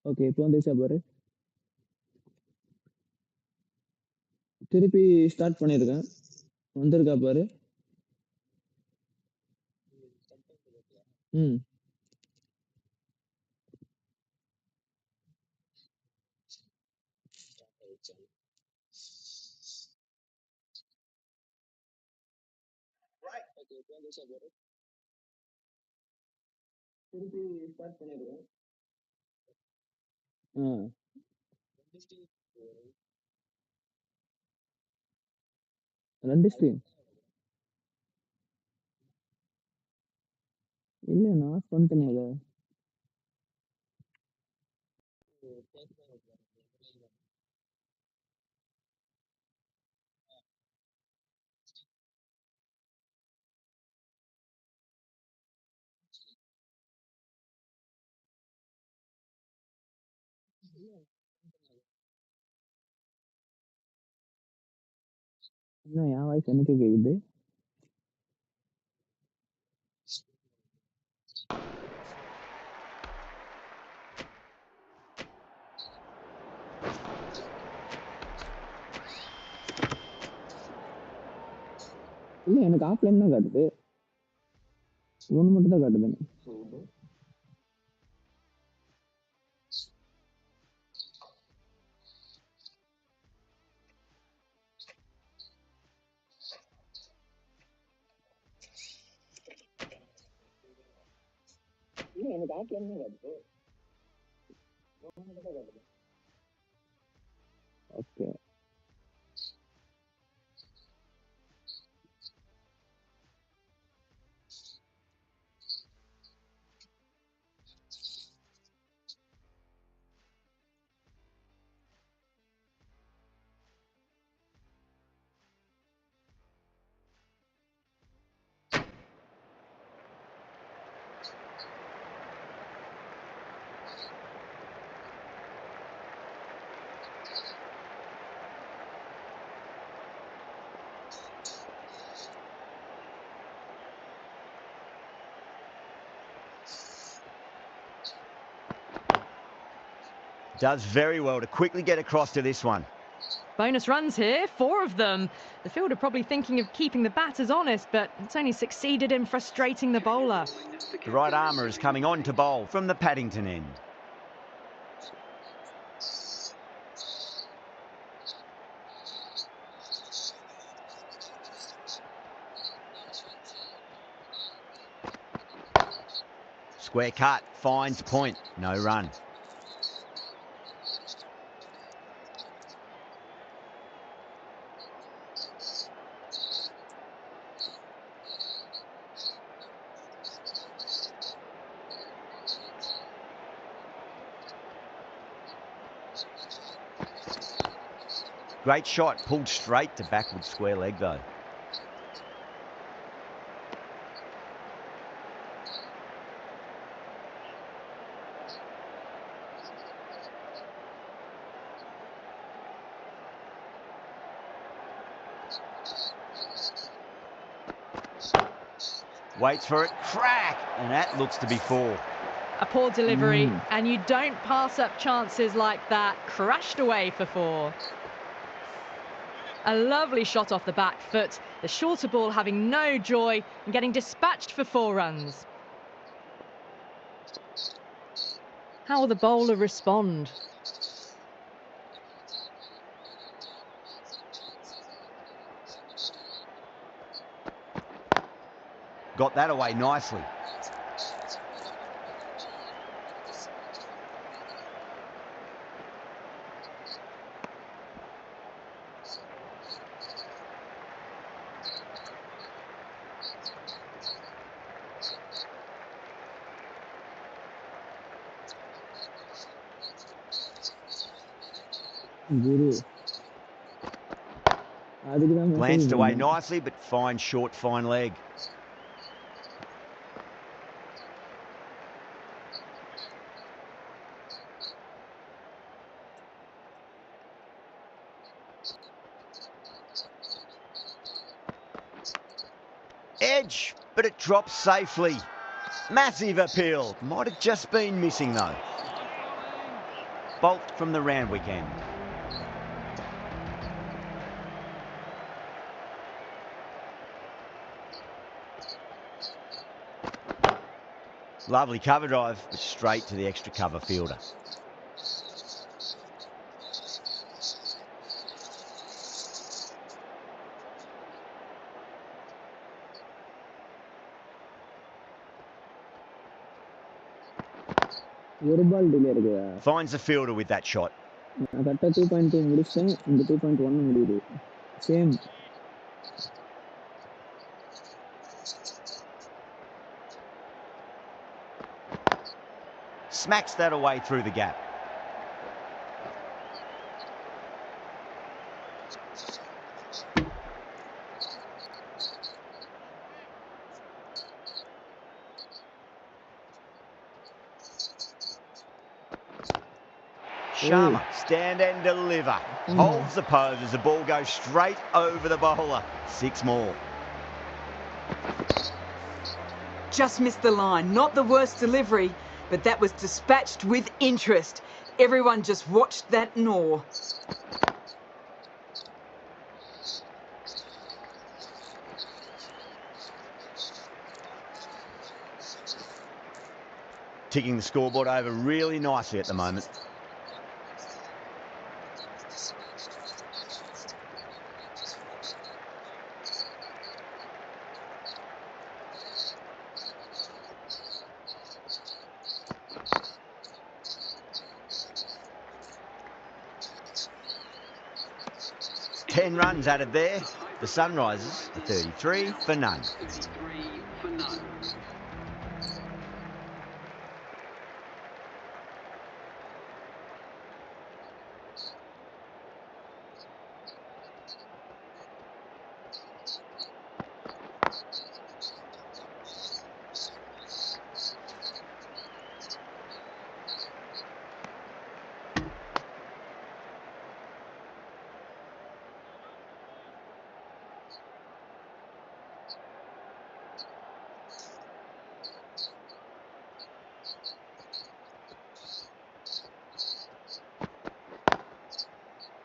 Okay, இப்போ வந்துச்சா பாரு. திருப்பி ஸ்டார்ட் பண்ணியிருக்கேன். வந்திருக்கா பாரு. ம். திருப்பி ஸ்டார்ட் பண்ணியிருக்கேன். ஆ. ரெண்டு ஸ்ட்ரீம். இல்ல, நான் ஆஃப் பண்ணிட்டேனே அதை. இன்னும் என் வாய்ஸ் எனக்கு கேக்குது. இல்ல, எனக்கு ஆஃப்லைன் தான் காட்டுது. ஒன்று மட்டும் தான் காட்டுது. இல்ல, எனக்கு ஆஃப்லைன் தான் காட்டுது. Okay. Does very well to quickly get across to this one. Bonus runs here, 4 of them. The fielder probably thinking of keeping the batters honest, but it's only succeeded in frustrating the bowler. The right armour is coming on to bowl from the Paddington end. Square cut, finds point, no run. Great shot, pulled straight to backward square leg though. Waits for it, crack, and that looks to be 4. A poor delivery, and you don't pass up chances like that. Crashed away for 4. A lovely shot off the back foot. The shorter ball having no joy and getting dispatched for 4 runs. How will the bowler respond? Got that away nicely. Glanced away nicely, but fine short, fine leg. Edge, but it drops safely. Massive appeal. Might have just been missing though. Bolt from the Randwick end. Lovely cover drive, but straight to the extra cover fielder. ஒரு பால் delay இருக்குதா? Finds the fielder with that shot. நான் கரெக்டாக 2.2 முடிச்சிட்டேன். இந்த 2.1 முடியுது. Same. Smacks that away through the gap. Sharma, stand and deliver. Holds the pose as the ball goes straight over the bowler. 6 more. Just missed the line. Not the worst delivery, but that was dispatched with interest. Everyone just watched that gnaw. Ticking the scoreboard over really nicely at the moment. Ten runs added there. The Sunrisers are 33 for none.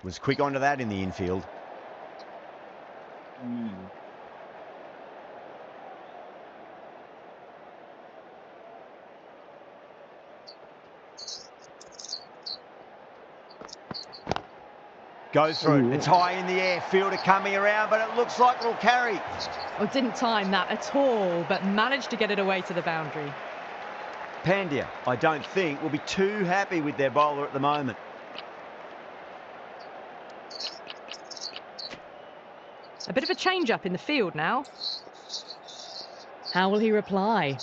Was quick onto that in the infield. Goes through. It's high in the air. Fielder coming around, but it looks like it'll carry. Well, didn't time that at all, but managed to get it away to the boundary. Pandya, I don't think, will be too happy with their bowler at the moment. A bit of a change-up in the field now. How will he reply?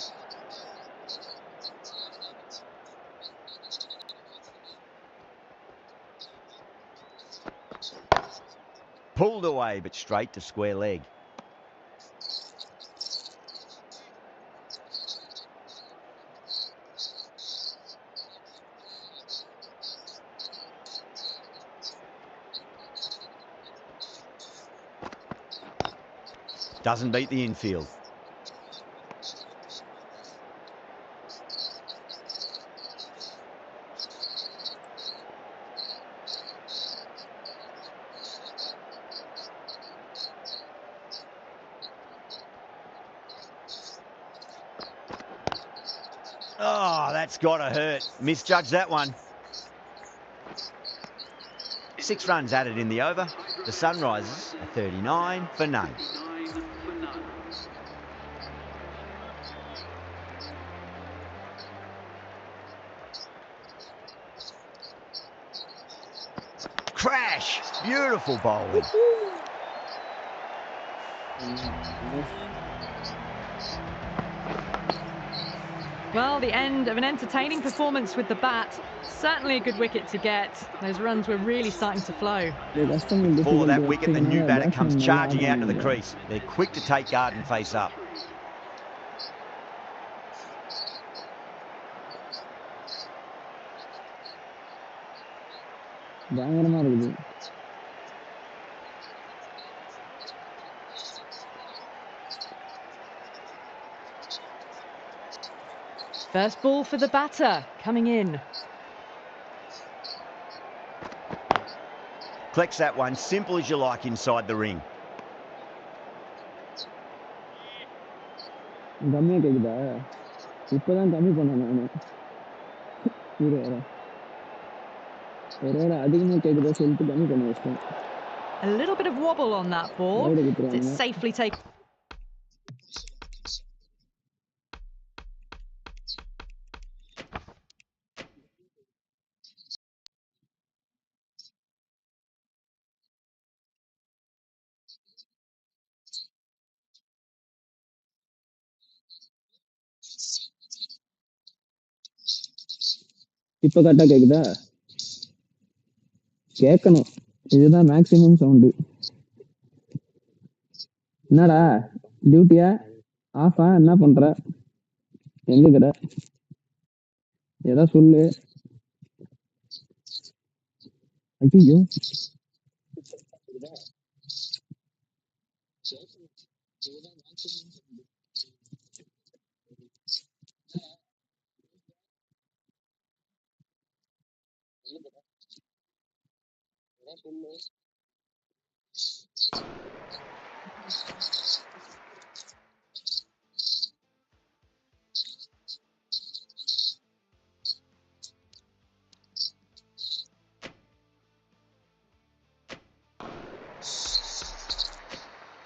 Pulled away, but straight to square leg. Doesn't beat the infield. Oh, that's got to hurt. Misjudged that one. 6 runs added in the over. The Sunrisers are 39 for none. Crash! Beautiful bowling. Well, the end of an entertaining performance with the bat. Certainly a good wicket to get. Those runs were really starting to flow. For that wicket, the new batter comes charging out to the crease. They're quick to take guard and face up. பயங்கரமா இருக்குது. First ball for the batter, coming in. Collects that one, simple as you like inside the ring. கம்மியா கேக்குதா? இப்பதான் கம்மி பண்ணேன் நானு. ஒருவேளை அதிகமா கேக்குதா சொல்லிட்டு கம்மி பண்ண வச்சிட்டேன். A little bit of wobble on that ball. It's safely taken. இப்ப கரெக்டா கேக்குதா? கேட்கணும். இதுதான் மேக்ஸிமம் சவுண்டு. என்னடா டியூட்டியா ஆஃபா என்ன பண்ற? எங்க கிட ஏதா சொல்லு. ஐயோ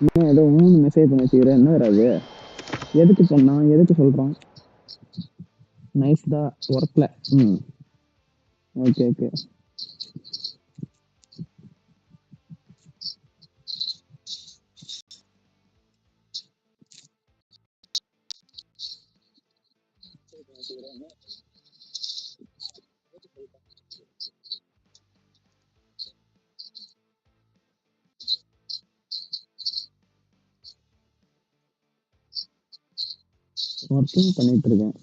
இன்னும் ஏதோ 3 மெசேஜ் பண்ண வச்சுக்கிறேன். என்ன வராது? எதுக்கு பண்ணான்? எதுக்கு சொல்றான்? நைஸ் தான் ஒர்க்ல. Okay okay. ஒர்க்கிங் பண்ணிட்டு இருக்கேன்.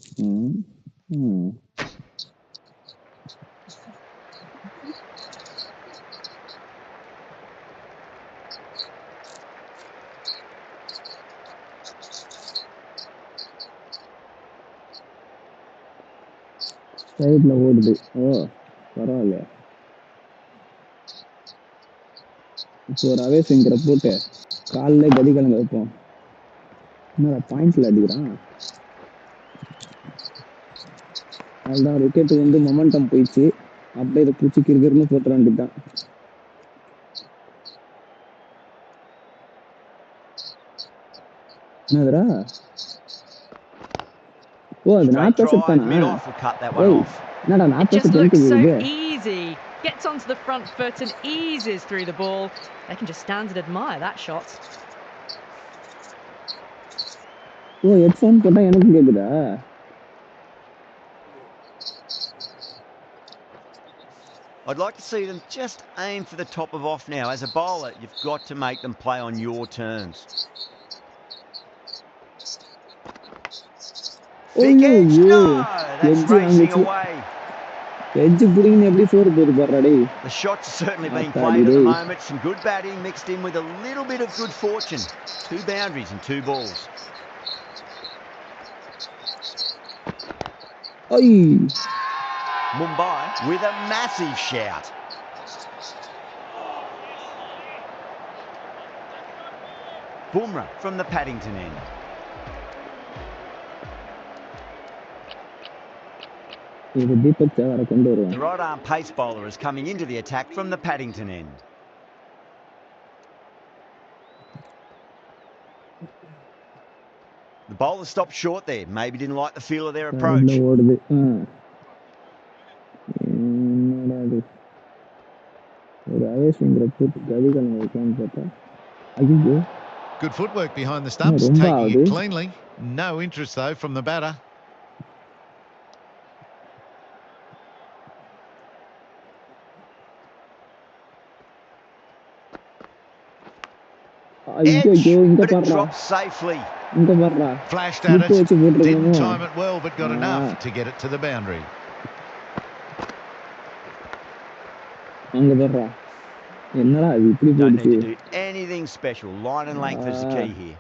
சைட்ல ஓடுது. ஓ பரவாயில்ல. இப்போ ஒரு அவேசிங்கிற போட்டு காலில் கதிகலங்க வைப்போம். என்னடா பாயிண்ட்ல அடிக்கிறான்? அதுதான் விக்கெட்டு வந்து மொமெண்டம் போயிடுச்சு. அப்படியே இதை பூச்சி கிரிக்கெட்னு போட்டுற வேண்டியதுதான். என்னதுடா? ஓ அது 40 தானா? என்னடா 40 easy. Gets onto the front foot and eases through the ball. They can just stand and admire that shot. ஓ ஹெட்ஃபோன் போட்டா எனக்கு கேக்குதா? I'd like to see them just aim for the top of off now. As a bowler, you've got to make them play on your terms. Big edge, no! That's racing away. Edge putting every 4 barradi. The shot's certainly being played at the moment. Some good batting mixed in with a little bit of good fortune. 2 boundaries and 2 balls. Oi! Mumbai with a massive shout. Bumrah from the Paddington end. The right arm pace bowler is coming into the attack from the Paddington end. The bowler stopped short there. Maybe didn't like the feel of their approach. Good footwork behind the stumps, taking it cleanly. No interest though from the batter. Edge, but it dropped safely. Flashed at it, didn't time it well, but got enough to get it to the boundary. Don't need to do anything special. Line and length is the key here.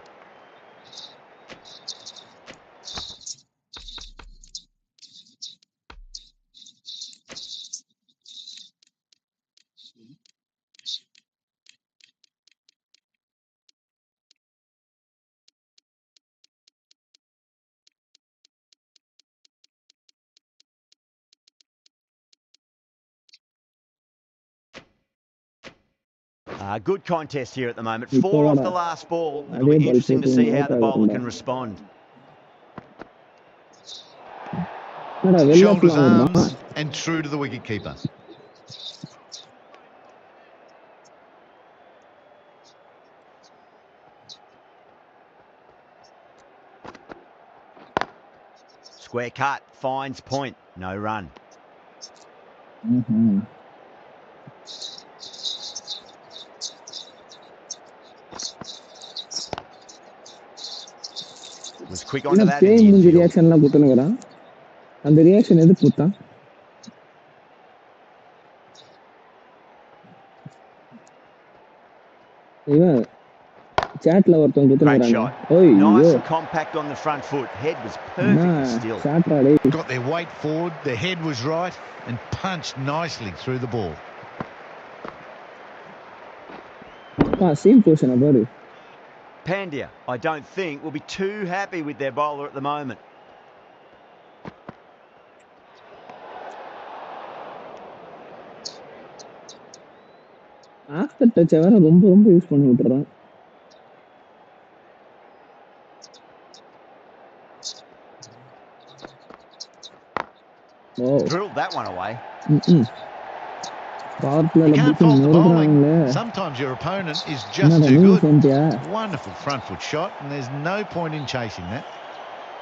Good contest here at the moment. 4 off the last ball. It'll be interesting to see how the bowler can respond. Shoulders, arms, and true to the wicketkeeper. Square cut, finds point, no run. Was quick onto that in the infield. அந்த reaction எது புத்தா இவன் chatல ஒருத்தன் குத்துறாங்க ஓய் nice and compact on the front foot, head was perfectly still. Got their weight forward, their head was right and punched nicely through the ball. Same position பாரு. Pandya, I don't think will be too happy with their bowler at the moment. After touch வேற ரொம்ப use பண்ணி விட்டுறான். Drilled that one away. You can't fault the bowling. Sometimes your opponent is just too good. Wonderful front foot shot, and there's no point in chasing that.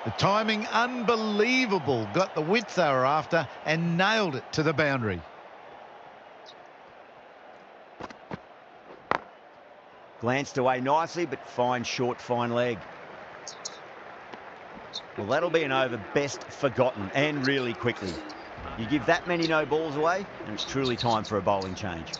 The timing, unbelievable. Got the width they were after and nailed it to the boundary. Glanced away nicely, but fine short, fine leg. Well, that'll be an over best forgotten, and really quickly. You give that many no balls away, and it's truly time for a bowling change.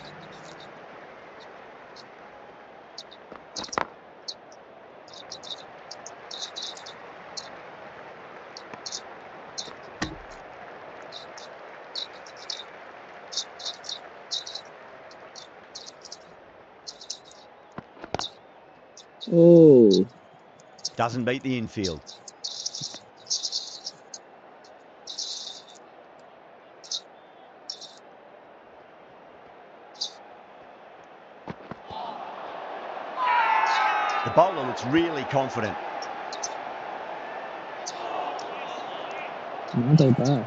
Oh. Doesn't beat the infield. The bowler looks really confident. Not out bad.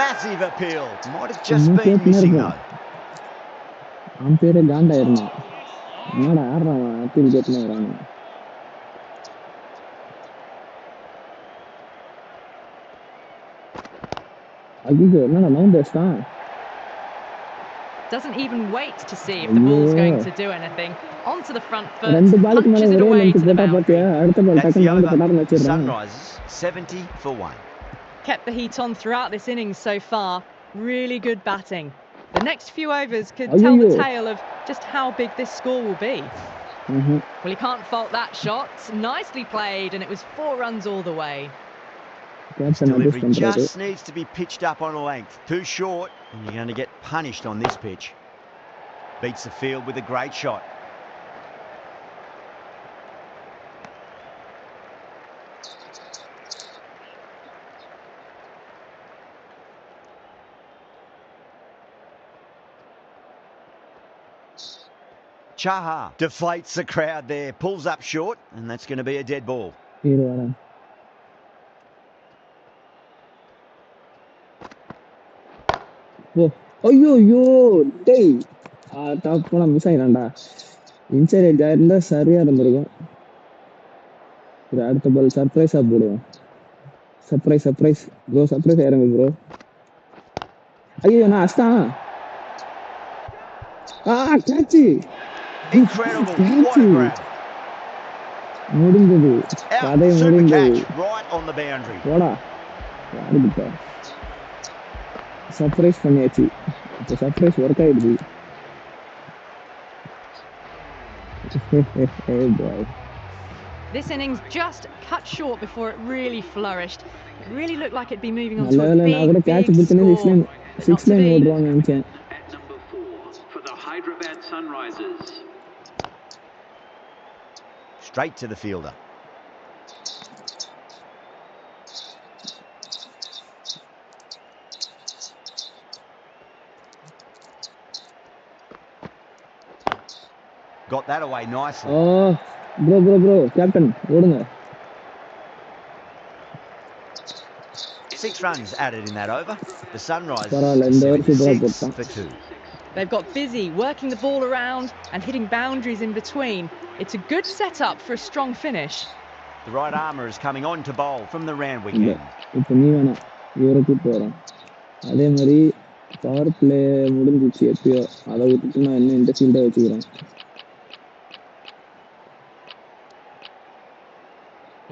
Massive appeal. Might have just been missing though. Umpire ganda irna. Nada aarra appeal getna irana. Agigo nada mound esta. Doesn't even wait to see if the ball's going to do anything. Onto the front foot, punches it away to the boundary. That's the over. Sunrisers 70 for 1. Kept the heat on throughout this innings so far. Really good batting. The next few overs could tell the tale of just how big this score will be. Well, you can't fault that shot. Nicely played, and it was 4 runs all the way. Delivery just needs to be pitched up on a length. Too short, and you're going to get punished on this pitch. Beats the field with a great shot. Chaha deflates the crowd there, pulls up short, and that's going to be a dead ball. ஐயோ டேய் top போனா miss ஆயிரான்டா. Inside edge ஆயிருந்தா சரியா இருந்திருக்கும். அடுத்த பால் சர்ப்ரைஸா போடுவோம். Surprise bro, surprise ஆயிருங்க ப்ரோ. ஐயோ நான் அஸ்தான். Catch. Incredible. What a grab. முடிஞ்சது. கதை முடிஞ்சது. Right on the boundary. போடா. யாருக்கிட்ட சர்ப்ரைஸ் பண்ணியாச்சு. இப்போ சர்ப்ரைஸ் ஒர்க் ஆயிடுச்சு. This innings just cut short before it really flourished. It really looked like it'd be moving on நல்ல to a வேளை நான் கூட big, catch big பிடிச்சனே score. But not six to line be. ஓடுவாங்க நினைச்சேன். At number 4 for the Hyderabad Sunrisers. Straight to the fielder. Got that away nicely. Oh, bro, captain, ஓடுங்க. 6 runs added in that over. The Sunrisers பரவாயில்ல, இந்த over சூப்பரா 76 போட்டான். for 2. They've got busy working the ball around and hitting boundaries in between. It's a good setup for a strong finish. The right armour is coming on to bowl from the Randwick end. இப்போ நீ வேணாம், இவரை கூப்பிட்டு வரோம். அதே மாதிரி power play முடிஞ்சிச்சு எப்பயோ, அதை விட்டுட்டு நான் இன்னும் இந்த ஃபீல்டை வச்சுக்கிறேன்.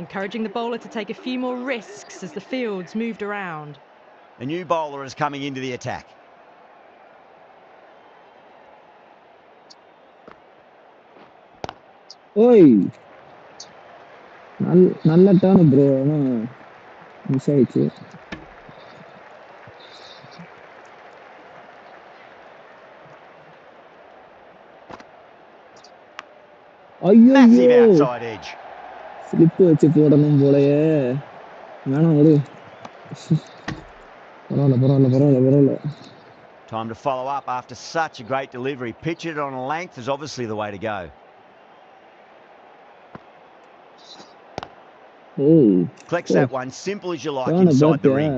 Encouraging the bowler to take a few more risks as the fields moved around. A new bowler is coming into the attack. ஓய், நல்ல டர்ன் ப்ரோ, மிஸ் ஆயிடுச்சு. Massive ஐயோ, outside edge. ஸ்லிப் வச்சு போடணும் போலயே. வேணாம் விடு. பரவாயில்ல. Time to follow up after such a great delivery. Pitch it on a length is obviously the way to go. Hey, Collects that one, simple as you like, turn inside about the ring.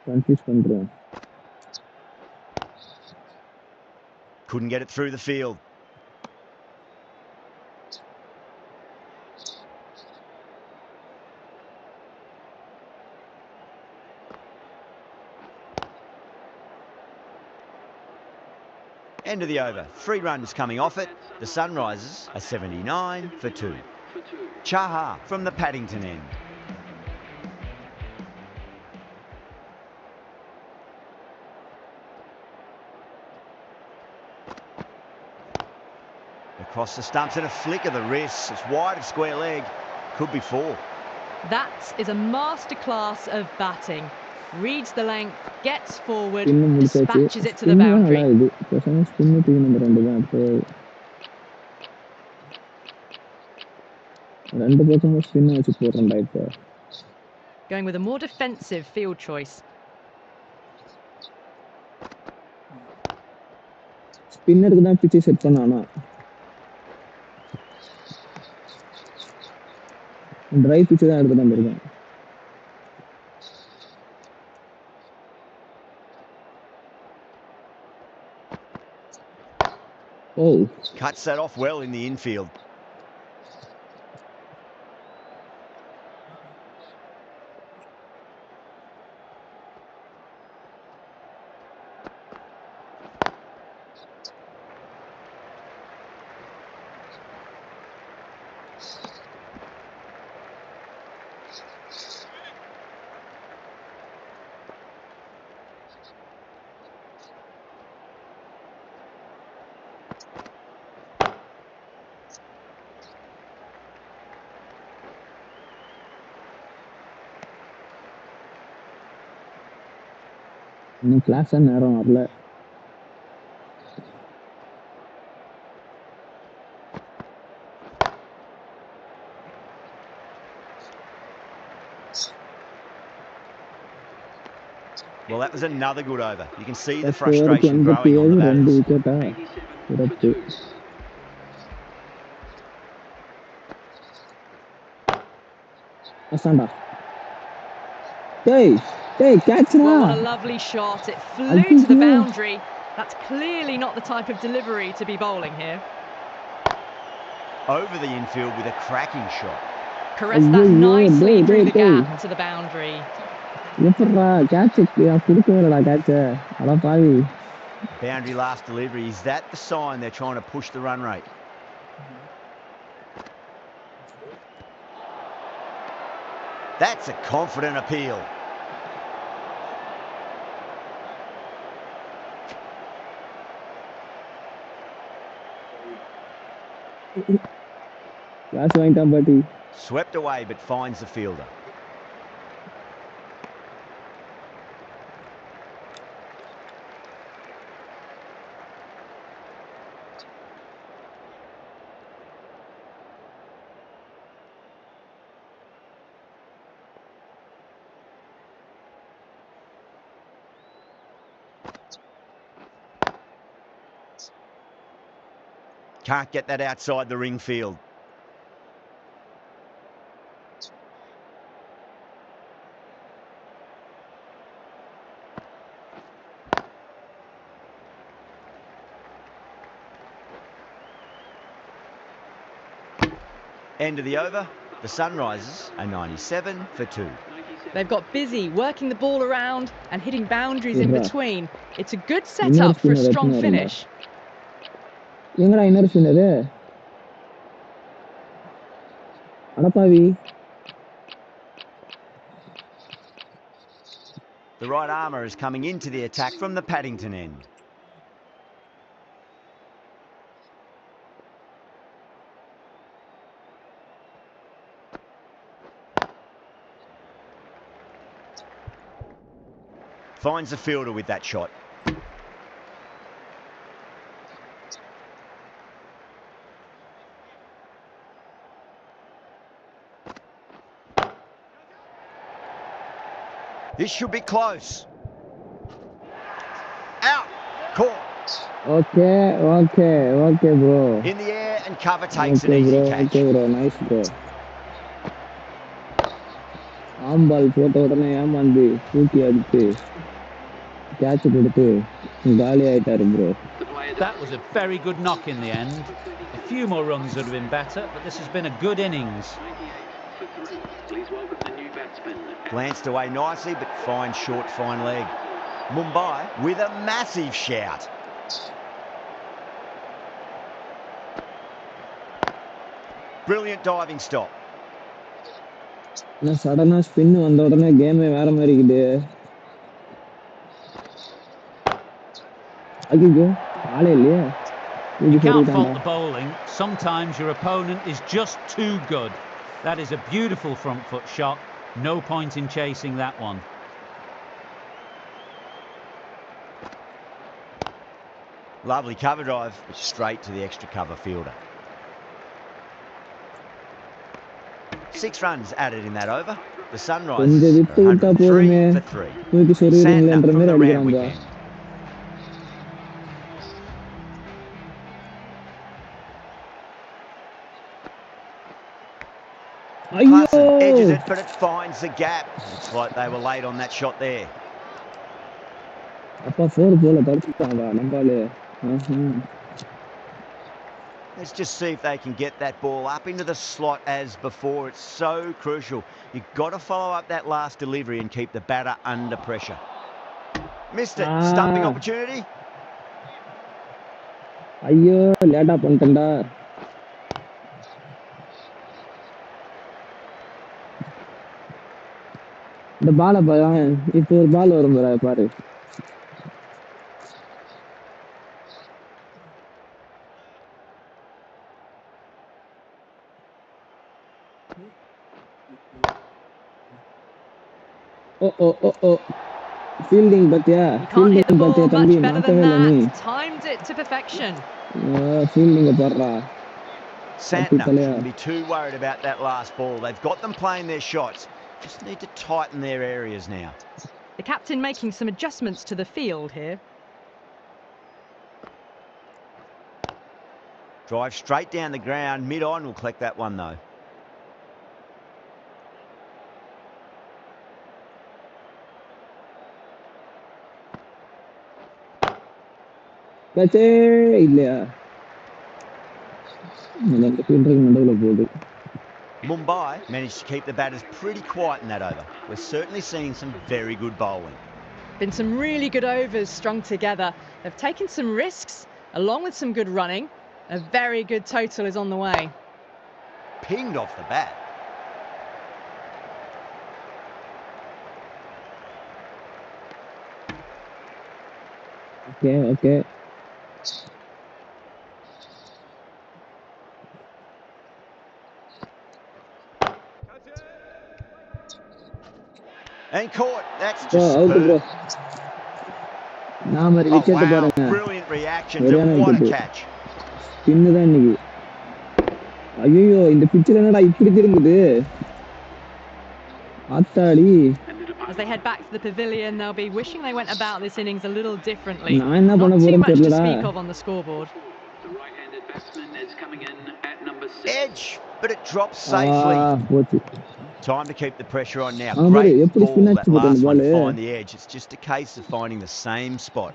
Confuse பண்றேன். Couldn't get it through the field. End of the over. 3 runs coming off it. The Sunrisers are 79 for 2. Chaha from the Paddington end. Across the stumps and a flick of the wrist. It's wide of square leg. Could be 4. That is a masterclass of batting. Reads the length, gets forward, இன்னும் முடிச்சாச்சு. dispatches it to the boundary. இது பேசாம spin தூக்கி நம்ம ரெண்டு தான் இப்போ ரெண்டு பக்கமும் ஸ்பின் வச்சு போடுறேன்டா இப்போ. Going with a more defensive field choice. ஸ்பின்னருக்கு தான் பிச்சு செட் பண்ணானா. ட்ரை பிச்சு தான் எடுத்துட்டு வந்திருக்கேன். Oh. Cuts that off well in the infield. இன்னும் கிளாஸ் நேரம் வரல. Well, that was another good over. You can see the frustration growing on the batters. விக்கெட்டா சிறப்பு. அசாண்டா. டேய் catch Well, what a lovely shot. It flew to the boundary. That's clearly not the type of delivery to be bowling here. Over the infield with a cracking shot. Caressed that nicely through the gap to the boundary. எப்பறா catch குடுக்கவே இல்லடா catch. அட பாவி. Boundary last delivery. Is that the sign they're trying to push the run rate? That's a confident appeal. Last one time, buddy. Swept away, but finds the fielder. Can't get that outside the ring field. End of the over. The Sunrisers are 97 for 2. They've got busy working the ball around and hitting boundaries in between. It's a good setup for a strong finish. எங்கடா இன்னொரு spinner அடப்பாவி. The right armour is coming into the attack from the Paddington end. Finds the fielder with that shot. This should be close. Out. Caught. Okay, bro. In the air and cover takes an easy catch. Okay, bro. Nice, bro. ஆம்பால் போட்ட உடனே ஏமாந்து தூக்கி அடித்து catch கொடுத்து காலி ஆயிட்டாரு bro. That was a very good knock in the end. A few more runs would have been better, but this has been a good innings. Glanced away nicely, but fine short, fine leg. Mumbai with a massive shout. Brilliant diving stop. சடனா spin வந்த உடனே கேமே வேற மாதிரி இருக்குது. ஐயோ ஆளே இல்லையா? You can't fault the bowling. Sometimes your opponent is just too good. That is a beautiful front foot shot. No point in chasing that one. Lovely cover drive, but straight to the extra cover fielder. 6 runs added in that over. The Sunrisers are 103 for 3. Sandner from the round weekend. Hudson edges it, but it finds the gap. Looks like they were late on that shot there. Let's just see if they can get that ball up into the slot as before. It's so crucial. You've got to follow up that last delivery and keep the batter under pressure. Missed it. Stumping opportunity. ஐயோ லேட்டா பண்ணிட்டேன்டா. இந்த பால பாரு, இப்போ ஒரு பால் வரும் பாரு. ஓ fielding பாத்தியா? Fielding பாத்தியா தம்பி? மாத்தவே இல்ல நீ. Timed it to perfection. ஃபீல்டிங்க Para. Santner shouldn't be too worried about that last ball. They've got them playing their shots. Just need to tighten their areas now. The captain making some adjustments to the field here. Drive straight down the ground. Mid-on will collect that one though. Kachche இல்லையா? இந்த ஃபீல்டருக்கு நடுவுல போகுது. Mumbai managed to keep the batters pretty quiet in that over. We're certainly seeing some very good bowling. Been some really good overs strung together. They've taken some risks, along with some good running. A very good total is on the way. Pinged off the bat. Okay. And caught. That's just superb. Brilliant reaction. What a catch. ஐயோ இந்த பிச்சில் என்னடா இப்படி திரும்புது ஆத்தாடி. As they head back to the pavilion, they'll be wishing they went about this innings a little differently. நான் என்ன பண்ண Not too போறேன்னு much to தெரியலடா. speak of on the scoreboard. The right-handed batsman is coming in at number 6. Edge, but it drops safely. போச்சு. Time to keep the pressure on now. அவன் Great எப்படி ball, spin that அடிச்சு போட்டான் last one ball. to find the edge. It's just a case of finding the same spot.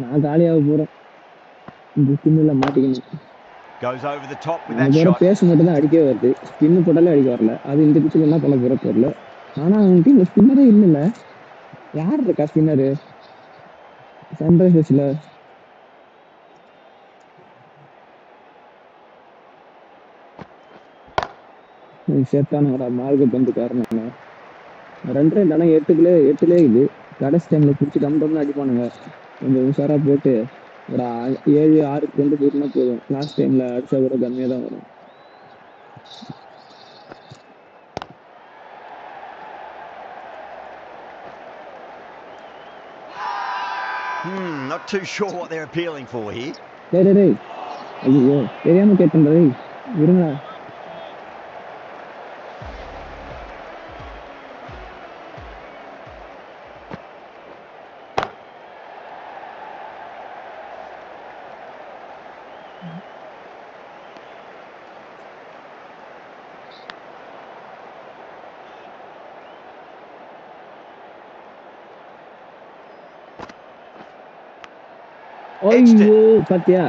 நான் காலியாக போறேன். இந்த ஸ்பின்னில் மாட்டிக்கணும். Goes over the top with that அது shot. பேச மட்டும் தான் அடிக்க வருது. ஸ்பின்னு போட்டாலே அடிக்க வரல. அது இந்த பிச்சில் என்ன பண்ண போற தெரியல. ஆனா அவன் டீம் ஸ்பின்னரே இல்லைல்ல. யார் இருக்கா ஸ்பின்னரு சன்ரைசர்ஸ்ல? சேர்த்தானுங்கடா மார்க்கெட் வந்து காரணம். 2 ரன் ஆனால் 8லே இது கடைசி டைமில் பிடிச்சி டம்னு அடிப்பானுங்க. கொஞ்சம் உஷாராக போட்டு ஒரு 7-6 கொண்டு போயிட்டுனா போதும். லாஸ்ட் டைமில் அடித்தா கூட கம்மியாக தான் வரும். Not too sure what they're appealing for here. டேய் ஐயோ தெரியாமல் கேட்டேன்டா. இருங்கடா. ஐயோ பாத்தியா.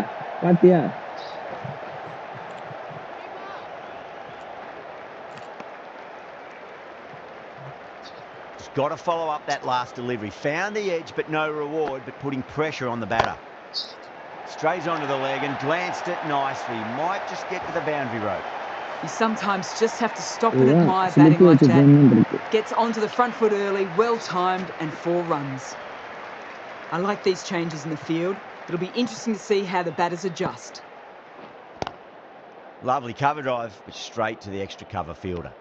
Just got to follow up that last delivery. Found the edge, but no reward, but putting pressure on the batter. Strays onto the leg and glanced it nicely. Might just get to the boundary rope. You sometimes just have to stop and admire batting like that. Gets onto the front foot early, well timed, and 4 runs. I like these changes in the field. It'll be interesting to see how the batters adjust. Lovely cover drive, but straight to the extra cover fielder.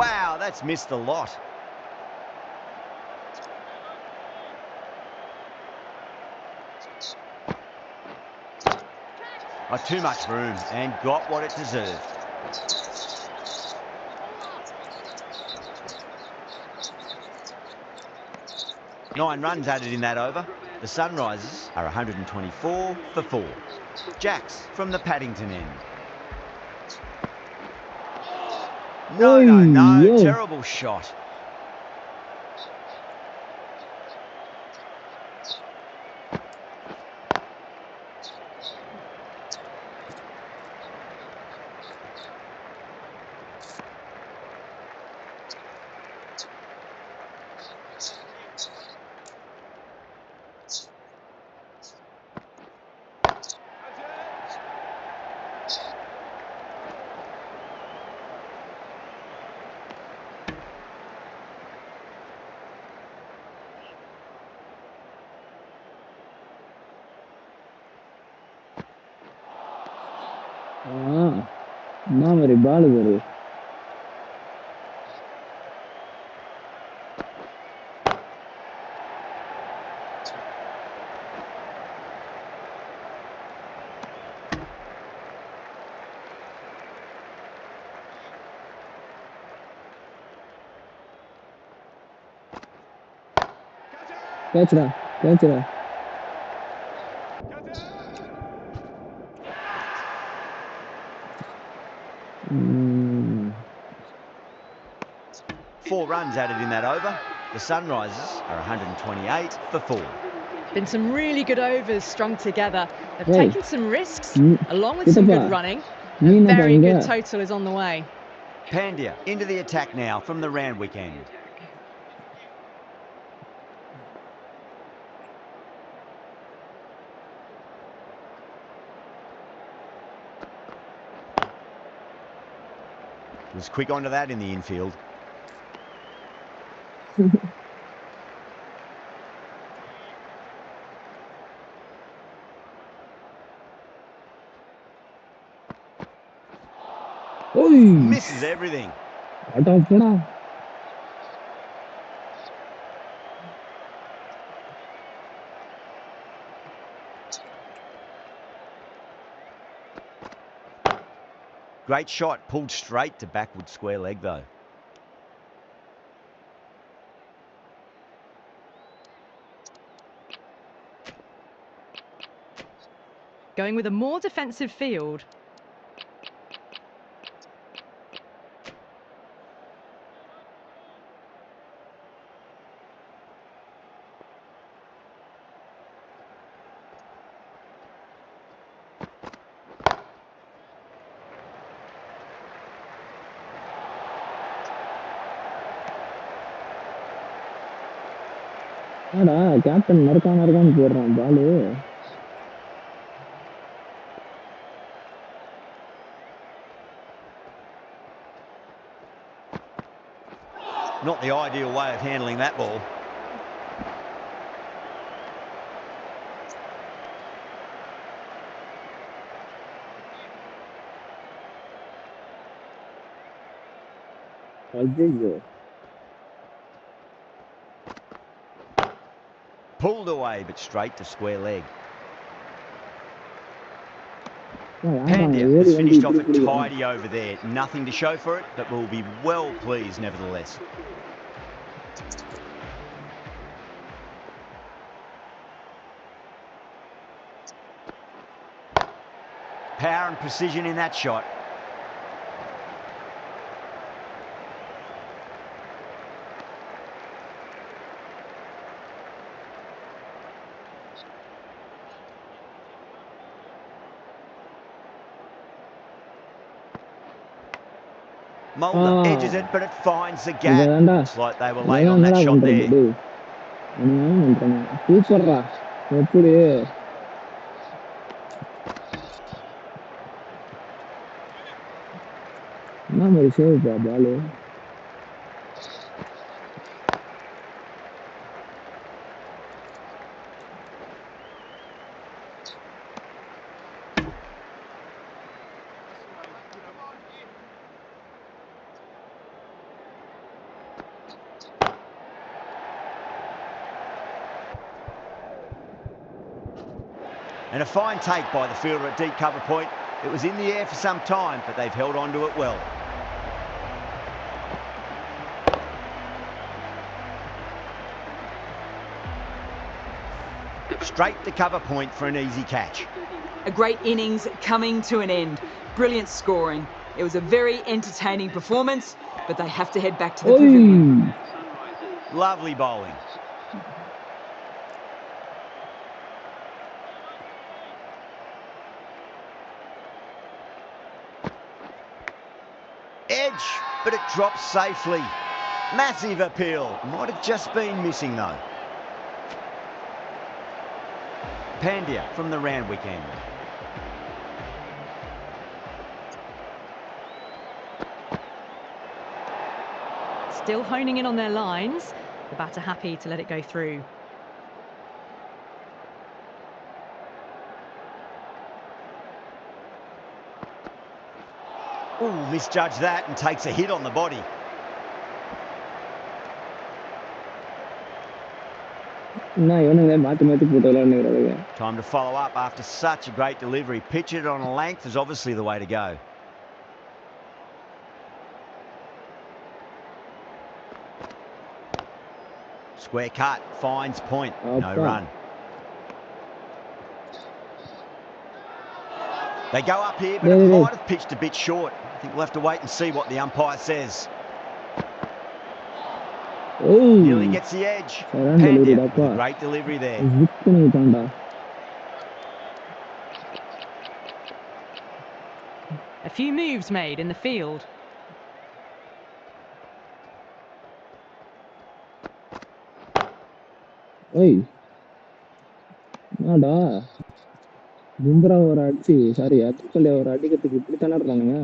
Wow, that's missed a lot. Too much room and got what it deserved. Nine runs added in that over. The Sunrisers are 124 for 4. Jacks from the Paddington end. No, terrible shot. என்ன மாதிரி பால் வருது. கேட்ச்டா கேட்ச்டா. Four runs added in that over. The Sunrisers are 128 for 4. Been some really good overs strung together. They've Hey. taken some risks along with Get some up, good ah. running. நீ A என்னப்பா very இங்க? good total is on the way. Pandya into the attack now from the Randwick end. Was quick onto that in the infield. ஓய் Misses everything. அடா போடா. Great shot, pulled straight to backward square leg though. Going with a more defensive field. என்னடா captain மறக்காம போடுறான் Balu. Not the ideal way of handling that ball. ஐயோ Pulled away, but straight to square leg. Pandya has finished off a tidy over there. Nothing to show for it, but will be well pleased nevertheless. Power and precision in that shot. Mulder edges it, but it finds the gap. Looks like they were late on that shot there. சூப்பர்ரா எப்படி என்ன மாதிரி சேவ்ப்பா Balu. And a fine take by the fielder at deep cover point. It was in the air for some time, but they've held on to it well. Straight to cover point for an easy catch. A great innings coming to an end. Brilliant scoring. It was a very entertaining performance, but they have to head back to the pavilion. Lovely bowling. Edge, but it drops safely. Massive appeal. Might have just been missing though. Pandya from the Randwick end. Still honing in on their lines. The batter happy to let it go through. Ooh, misjudged that and takes a hit on the body. Time to follow up after such a great delivery. Pitch it on a length is obviously the way to go. Square cut, finds point, no run. They go up here, but it might have pitched a bit short. I think we'll have to wait and see what the umpire says. Nearly gets the edge. Great delivery there. A few moves made in the field. Bumbra ஒரு அடிச்சு sorry அதுக்குள்ள ஒரு அடிக்கிறதுக்கு இப்படி தானே இருக்கானுங்க.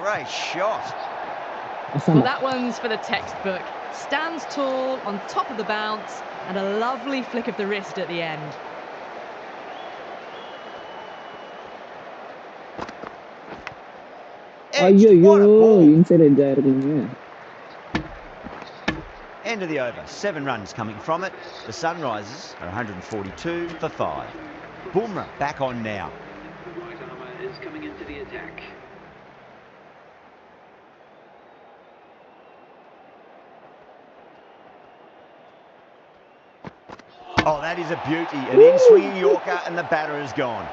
Great shot. Well, that one's for the textbook. Stands tall on top of the bounce and a lovely flick of the wrist at the end. Inside edge ஆயிருக்குங்க. End of the over. 7 runs coming from it. The Sunrisers are 142 for 5. Bumrah back on now. Right armour is coming into the attack. Oh, that is a beauty. An in-swinging Yorker and the batter is gone.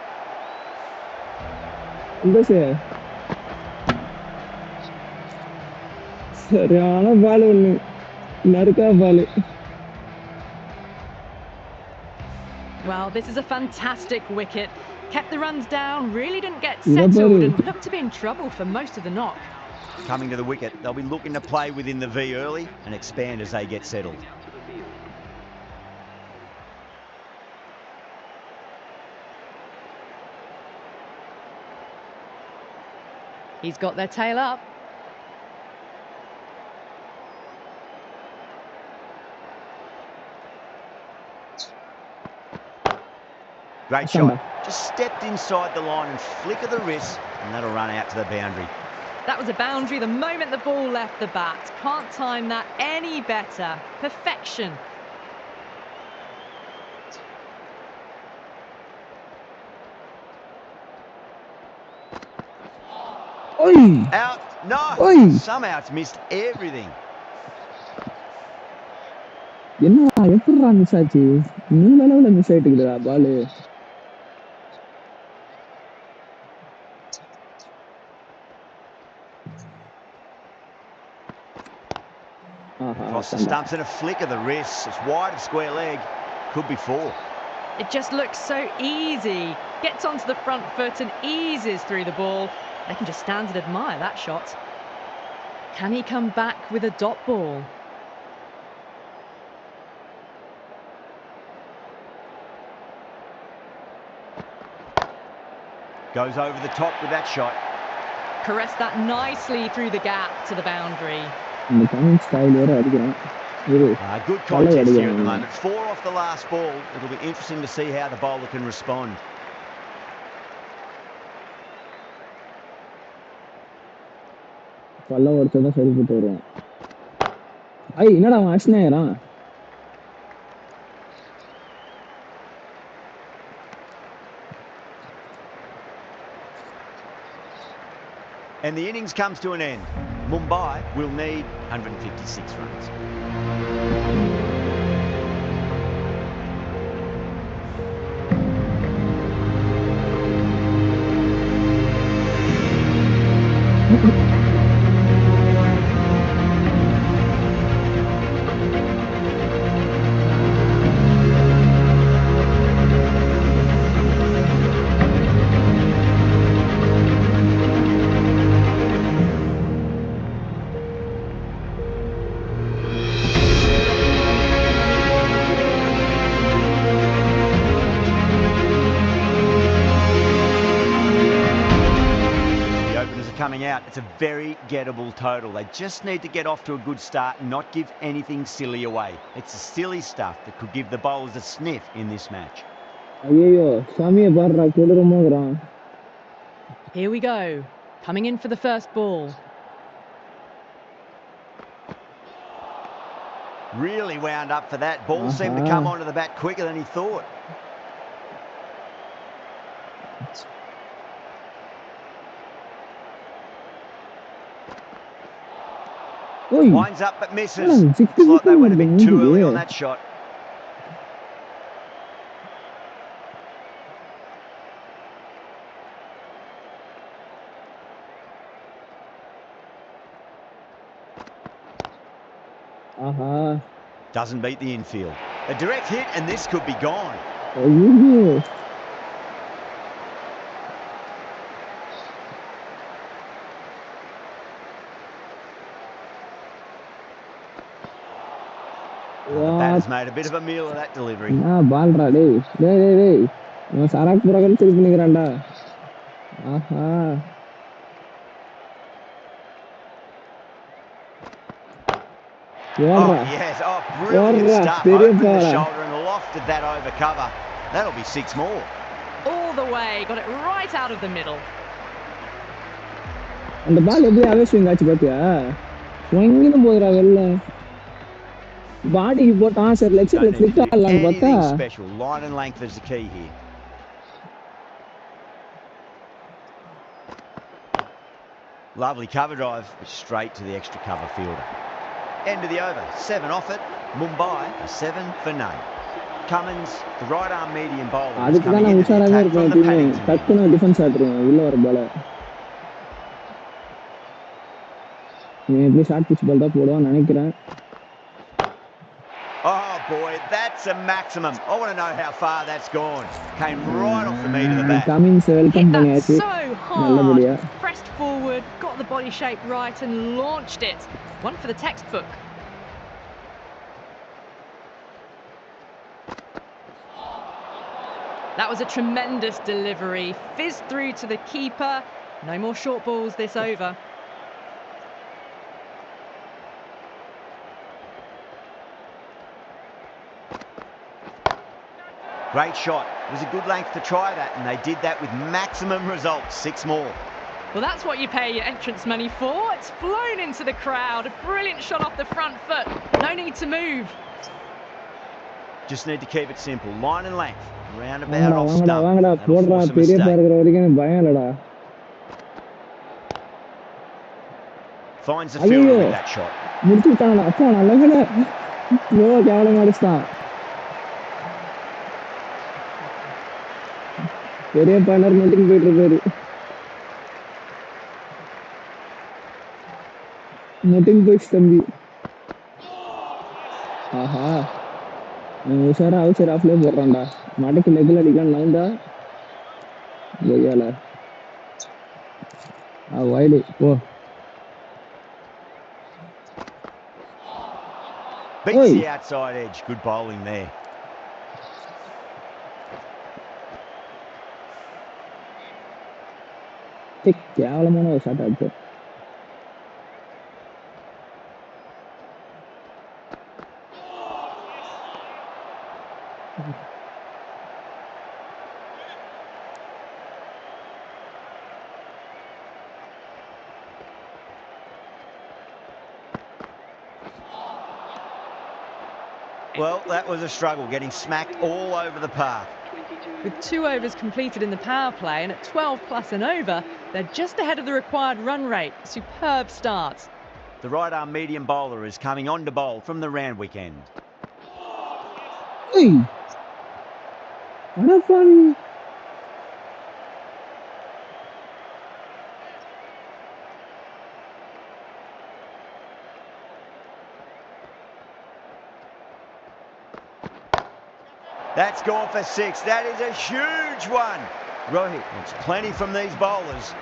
சரியான பால் ஒண்ணு நறுக்கா பால். Well, this is a fantastic wicket. Kept the runs down, really didn't get settled and looked to be in trouble for most of the knock. Coming to the wicket, they'll be looking to play within the V early and expand as they get settled. He's got their tail up. Great shot. Just stepped inside the line and flick of the wrist, and that'll run out to the boundary. That was a boundary the moment the ball left the bat. Can't time that any better. Perfection. Out. No. Somehow it's missed everything. என்னடா எப்படிடா miss ஆச்சு? இன்னும் அளவுல miss ஆயிட்டுக்குதுடா ball. Across the stumps and a flick of the wrist. It's wide of square leg. Could be 4. It just looks so easy. Gets onto the front foot and eases through the ball. They can just stand and admire that shot. Can he come back with a dot ball? Goes over the top with that shot. Caressed that nicely through the gap to the boundary. Good contest here at the moment. 4 off the last ball. It'll be interesting to see how the bowler can respond. பல்ல ஒருத்தத சரிப்பட்டு வருவான். என்னடா அவன் அஷ்னேயரா? And the innings comes to an end. Mumbai will need 156 runs. Coming out, it's a very gettable total. They just need to get off to a good start and not give anything silly away. It's the silly stuff that could give the bowlers a sniff in this match. Here we go. Coming in for the first ball. Really wound up for that. Ball seemed to come onto the bat quicker than he thought. Winds up but misses. Looks like they went a bit too early on that shot. Doesn't beat the infield. A direct hit and this could be gone. The batter's made a bit of a meal of that delivery. Oh, yes. Oh, brilliant stuff. Opened the shoulder and lofted that over cover. That'll be 6 more. All the way. Got it right out of the middle. And the ball every swing swinging body what answer let's anything special. Line and length is the key here. Lovely cover drive, but straight to the extra cover fielder. End of the over. 7 off it. Mumbai a 7 for none. Cummins, the right arm medium bowler, is coming into the attack from the Paddington. Defense short pitch ball oh boy, that's a maximum. I want to know how far that's gone. Came right off the meat of the bat. Cummins welcome Hit that so hard. Pressed forward, got the body shape right and launched it. One for the textbook. That was a tremendous delivery. Fizzed through to the keeper. No more short balls this over. Great shot. It was a good length to try that, and they did that with maximum results. 6 more. Well, that's what you pay your entrance money for. It's flown into the crowd. A brilliant shot off the front foot. No need to move. Just need to keep it simple. Line and length. Roundabout off stump. That'll force a mistake. Finds the fielder with that shot. Nothing but Stambi. Usara outside off leg Randa. Matic legal again Nanda. Goyala. Wide. Oh. Beats the outside edge. Good bowling there. Kyalamano shot out there. Well, that was a struggle, getting smacked all over the park. With 2 overs completed in the power play and at 12 plus an over, they're just ahead of the required run rate. Superb start. The right arm medium bowler is coming on to bowl from the Randwick end. Hey! What a fun! That's gone for 6. That is a huge one. Rohit wants plenty from these bowlers.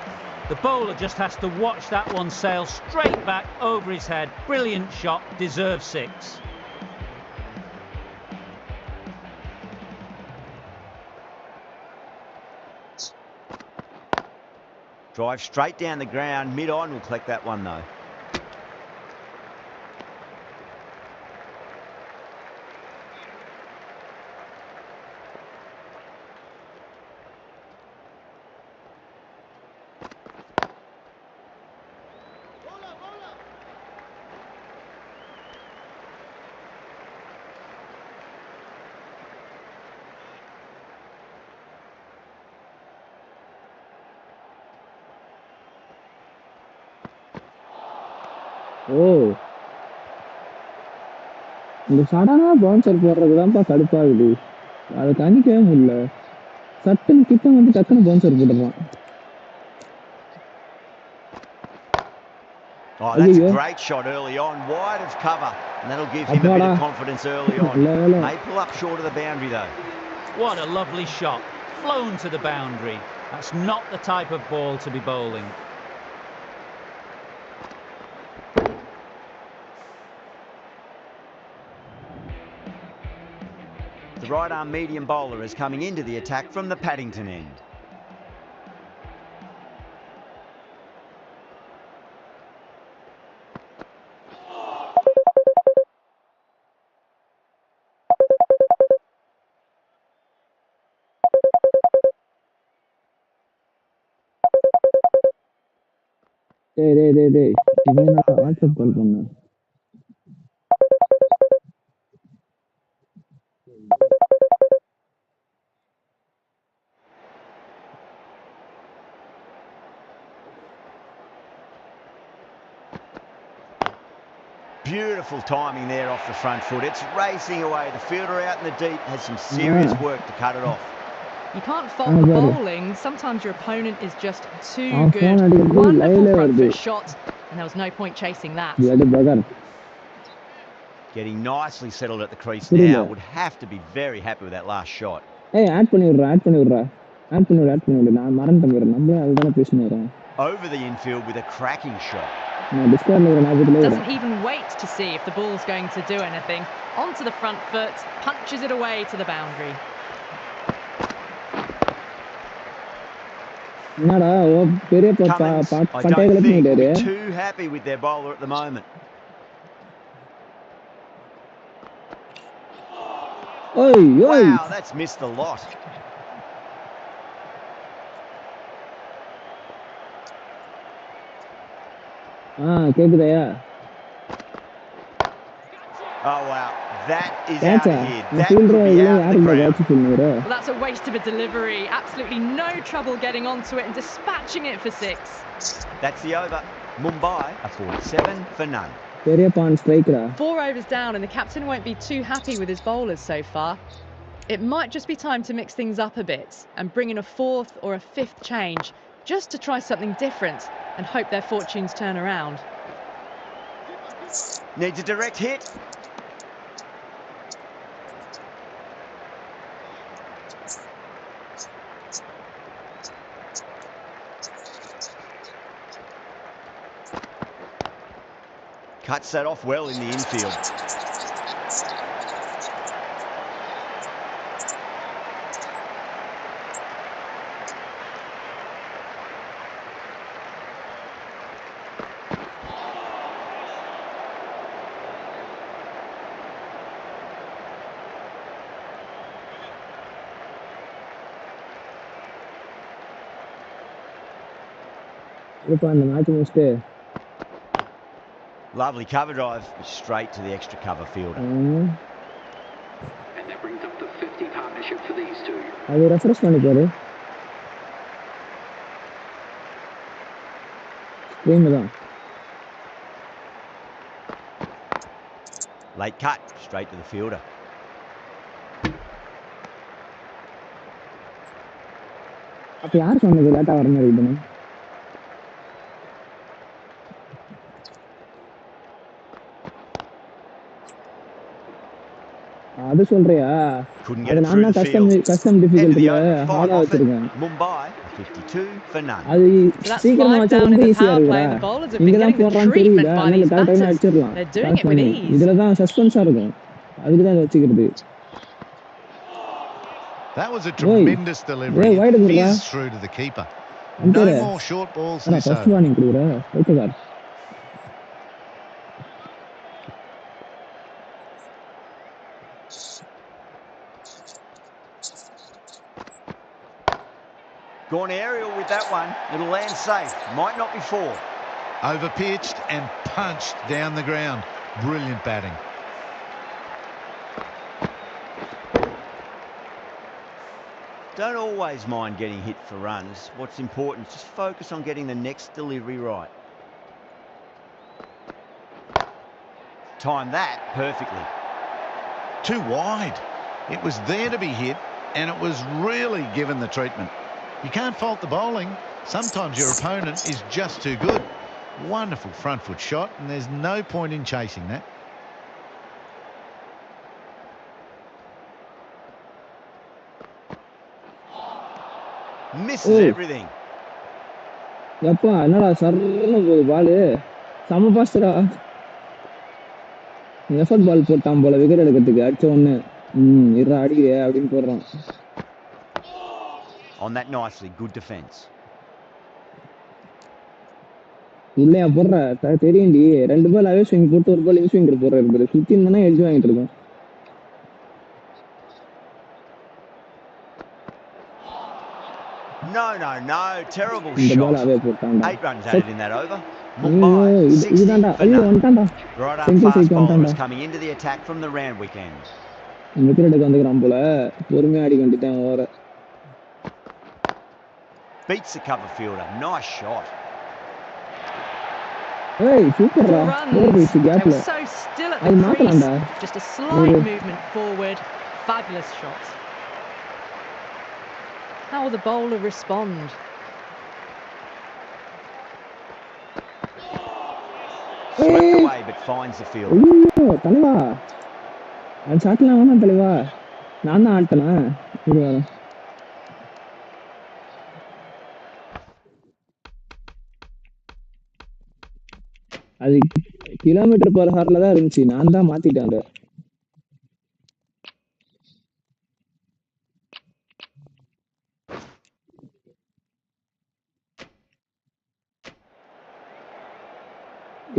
The bowler just has to watch that one sail straight back over his head. Brilliant shot, deserves 6. Drive straight down the ground. Mid-on will collect that one though. ஓ, இந்த சடனா bouncer போடுறதுதான்ப்பா கடுப்பாகுது. அதை கணிக்கவே முடியல. சட்டுன்னு கிட்ட வந்து டக்குன்னு bouncer போட்டுருவான். Oh, that's a great shot early on, wide of cover, and that'll give him a bit of confidence early on. May pull up short of the boundary though. What a lovely shot, flown to the boundary. That's not the type of ball to be bowling. The right arm medium bowler is coming into the attack from the Paddington end. டேய் இவன் என்னடா WhatsApp call பண்ண? Beautiful timing there off the front foot. It's racing away. The fielder out in the deep has some serious work to cut it off. You can't fault the bowling. Sometimes your opponent is just too good. Wonderful front foot shot, and there was no point chasing that. Getting nicely settled at the crease now. Would have to be very happy with that last shot. Hey, add பண்ணி விடுறா. நான் மறந்துட்டேன் பாரு. நம்ம அதுதானே பேசினோம். Over the infield with a cracking shot. Doesn't even wait to see if the ball's going to do anything. Onto the front foot, punches it away to the boundary. என்னடா ஓ பெரிய பட்டைகளை பண்ணிட்டாரு. Too happy with their bowler at the moment. Wow, that's missed the lot. கேக்குதா? Oh wow, that is out of here. That could be out of the ground. Well, that's a waste of a delivery. Absolutely no trouble getting onto it and dispatching it for 6. That's the over. Mumbai are 47 for none. 4 overs down and the captain won't be too happy with his bowlers so far. It might just be time to mix things up a bit and bring in a 4th or a 5th change just to try something different and hope their fortunes turn around. Needs a direct hit. Cuts that off well in the infield. Lovely cover drive, straight to the extra cover fielder. And that brings up the 50 partnership for these two. அது refresh பண்ணி பாரு. Screen தான். Late cut, straight to the fielder. அப்ப யார் சொன்னது லேட்டா வர மாதிரி இதுன்னு? அது சொல்றியா? அது நான் தான் கஸ்டம் டிஃபிகல்ட்டில ஹார்டா வச்சிருக்கேன். Mumbai 52 for none. அது சீக்கிரமா வச்சா ரொம்ப ஈஸியா இருக்குடா. இங்க தான் போறான்னு தெரியுதா? அதனால டைட்டா அடிச்சிரலாம். இதுல தான் சஸ்பென்ஸா இருக்கும். அதுக்கு தான் வச்சிக்கிறது. That was a tremendous delivery. Fizzed through to the keeper. No more short balls this over. First warning குடுறா. Okay sir. Gone aerial with that one. It'll land safe. Might not be 4. Overpitched and punched down the ground. Brilliant batting. Don't always mind getting hit for runs. What's important is just focus on getting the next delivery right. timed that perfectly. Too wide. It was there to be hit, and it was really given the treatment. You can't fault the bowling. Sometimes your opponent is just too good. Wonderful front foot shot, and there's no point in chasing that. Misses everything. எப்பா என்னடா சர்ன்னு போகுது பாலு செம பாஸ்டரா effort பால் போட்டான் போல wicket எடுக்கிறதுக்கு அடிச்ச ஒண்ணு இருடா அடிக்கிறியா அப்படின்னு போடுறான். On that nicely, good defence. இல்லையா போடுற தெரியும்டி 2 பால் அவே ஸ்விங் போட்டு 1 பால் இன் ஸ்விங் போடுறாரு சுத்தி இருந்தானே எட்ஜ் வாங்கிட்டு இருக்கோம். No, terrible shot. 8 runs added in that over. Mumbai, 60 for none. Right up fast bowlers coming into the attack from the round weekend. Wicket எடுக்க வந்துக்கிறான் போல பொறுமையா அடிக்க வேண்டியதான் ஓவர. Beats the cover fielder. Nice shot. Hey, superra. They were so still at the crease. Just a slight movement forward. Fabulous shot. How will the bowler respond? Swept away but finds the field. தலைவா அது சாட்டலாம் வேணாம் தலைவா நான் தான் ஆட்டனா இது வர அது kilometre per ஹவர்ல தான் இருந்துச்சு நான் தான் மாத்திட்டேன் அதை.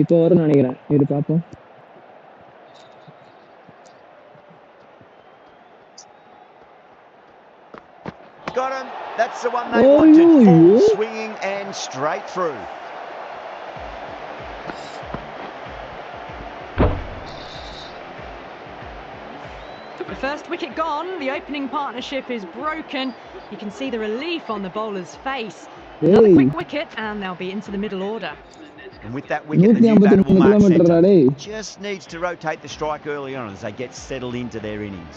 இப்போ வரும் நினைக்கிறேன் இது பாப்போம். Got him. That's the one they wanted. Full swinging and straight through. The first wicket gone, the opening partnership is broken. You can see the relief on the bowler's face. Another quick wicket and they'll be into the middle order. And with that wicket, the new batter will mark centre. Just needs to rotate the strike early on as they get settled into their innings.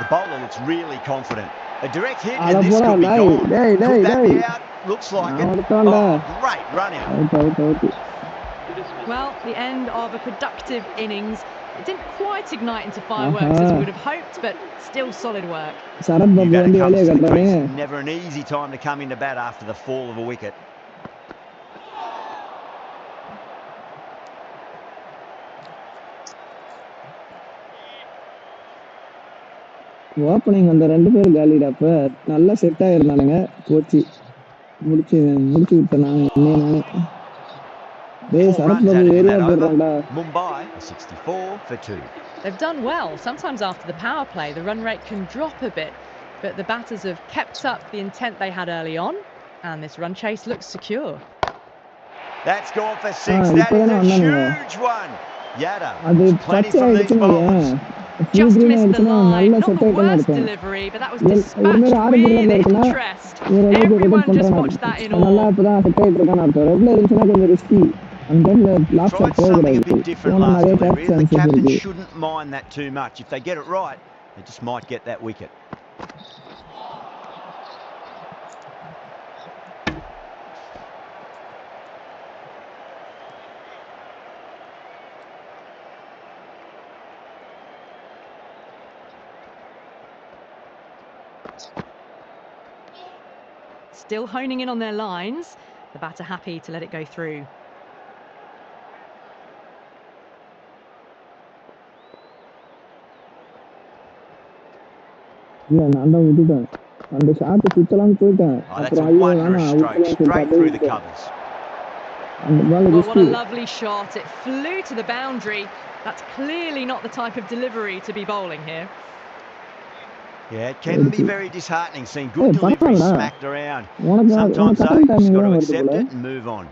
The bowler looks really confident. A direct hit and this could be gone. Could that be out? Looks like it. Oh, great run out. Well, the end of a productive innings. It didn't quite ignite into fireworks as we would have hoped, but still solid work. Never an easy time to come into bat after the fall of a wicket. Opening அந்த 2 பேர் காலிடப்ப நல்லா set ஆயிருந்தானுங்க போச்சு முடிச்சு விட்டேன் நானே டேய் Sarath Babu area போடுறான்டா. Mumbai 64 for 2. They've done well. Sometimes after the power play the run rate can drop a bit, but the batters have kept up the intent they had early on and this run chase looks secure. That's gone for 6. That is a huge one. Yada. Plenty from these bowlers. Just missed the line. Not the worst delivery, but that was dispatched with interest. Everyone just watched that in awe. Tried something a bit different last delivery. The captain shouldn't mind that too much. If they get it right, they just might get that wicket. Still honing in on their lines. The batter happy to let it go through. Yeah, நான் தான் விட்டுட்டேன். அந்த shot சுத்தலாம் போய்ட்டேன். அப்புறம் ஐயோ வேணா straight through the covers. What a lovely shot. It flew to the boundary. That's clearly not the type of delivery to be bowling here. Yeah, it can be very disheartening seeing good delivery smacked around. Sometimes though, you've just got to accept it and move on.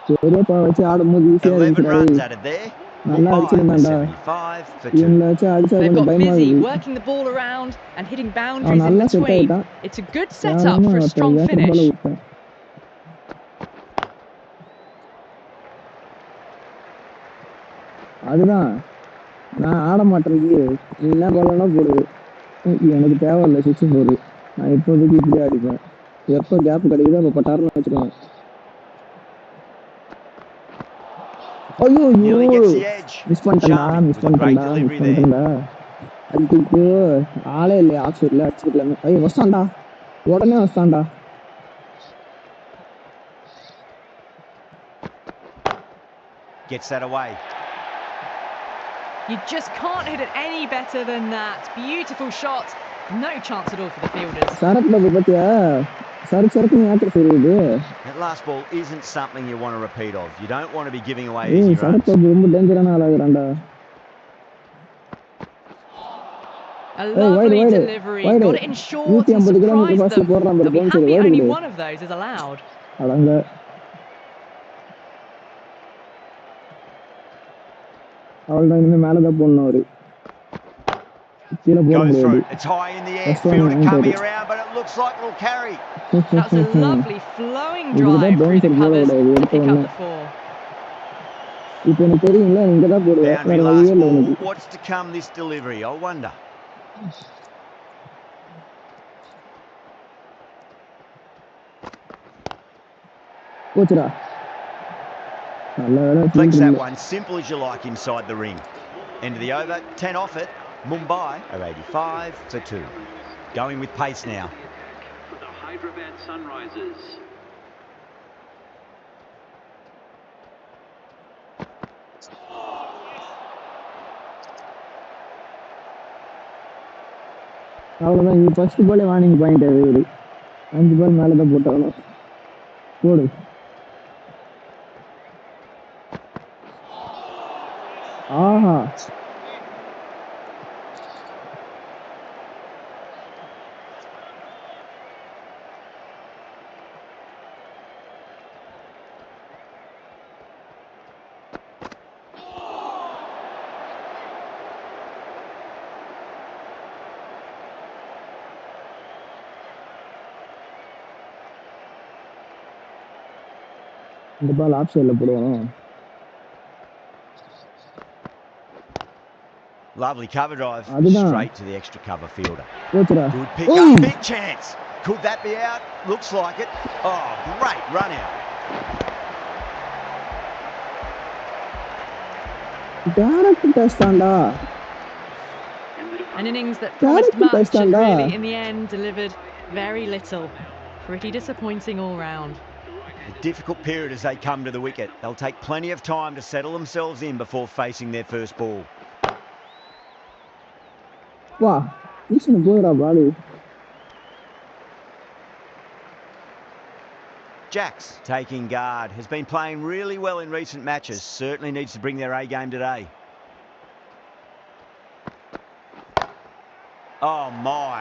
பெரியப்பா வச்சு ஆடும்போது ஈஸியா 11 இருந்துச்சுடா. runs added there. நல்லா Mumbai for அடிச்சிருந்தான்டா. 75 for 2. இவங்களை வச்சு அடிச்சா They've கொஞ்சம் got பயமா busy இருக்குது. working the ball around and hitting அவன் boundaries in நல்லா செட் between. ஆயிட்டான். It's a good setup for a strong finish. விட்டேன். அதுதான் நான் ஆட மாட்டேன். நீ என்ன பண்ணலன்னா போடு, எனக்கு தேவையில்லை சிக்ஸ் போடு. நான் இப்போதைக்கு இப்படியே அடிப்பேன். எப்போ கேப் கிடைக்குதோ அப்போ பட்டாருன்னு வச்சுக்கோங்க. ஐயோ Nearly gets the edge. Miss பண்ணிட்டேன்டா. அதுக்கு ஆளே இல்லையா ஆக்ஸ்ஃபோர்ட்ல அடிச்சுக்கலாமே. ஐயோ வஸ்தான்டா, உடனே வஸ்தான்டா. Gets that away. You just can't hit it any better than that. Beautiful shot. No chance at all for the fielders. சரக்குல பத்தியா சரக்கு யாத்திரை செய்யுது. That last ball isn't something you want to repeat of. You don't want to be giving away easy runs. சரக்கு ரொம்ப டேஞ்சரான ஆளாகிறான்டா. A lovely delivery. Got it in short and surprised them. They'll be happy only one of those is allowed. அடங்க. அவள்தான் இனிமே மேலதான் போடணும் அவரு. கீழே போட முடியாது. It's high in the air. Fielder coming around, but it looks like it'll carry. That's a lovely flowing drive through the covers to pick up the four. இப்போ எனக்கு தெரியும்ல இங்க தான் போடுவேன். வேற வழியே இல்ல எனக்கு. What's to come this delivery? I wonder. போச்சுடா. Flex that one, simple as you like inside the ring. End of the over, 10 off it. Mumbai are 85 for 2. Going with pace now. For the Hyderabad Sunrisers. அவ்வளோதான். நீ first பாலே warning point அது. 5 பால் மேலே தான் போட்டாலும் போடு. ஆஹா இந்த பால் ஆஃப் சைடில் போடுவோம். Lovely cover drive, straight to the extra cover fielder. Good pick up, big chance. Could that be out? Looks like it. Oh, great run out. An innings that promised much and really in the end delivered very little. Pretty disappointing all round. A difficult period as they come to the wicket. They'll take plenty of time to settle themselves in before facing their first ball. Wow, this is good, buddy. Jacks taking guard. Has been playing really well in recent matches. Certainly needs to bring their A game today. Oh my,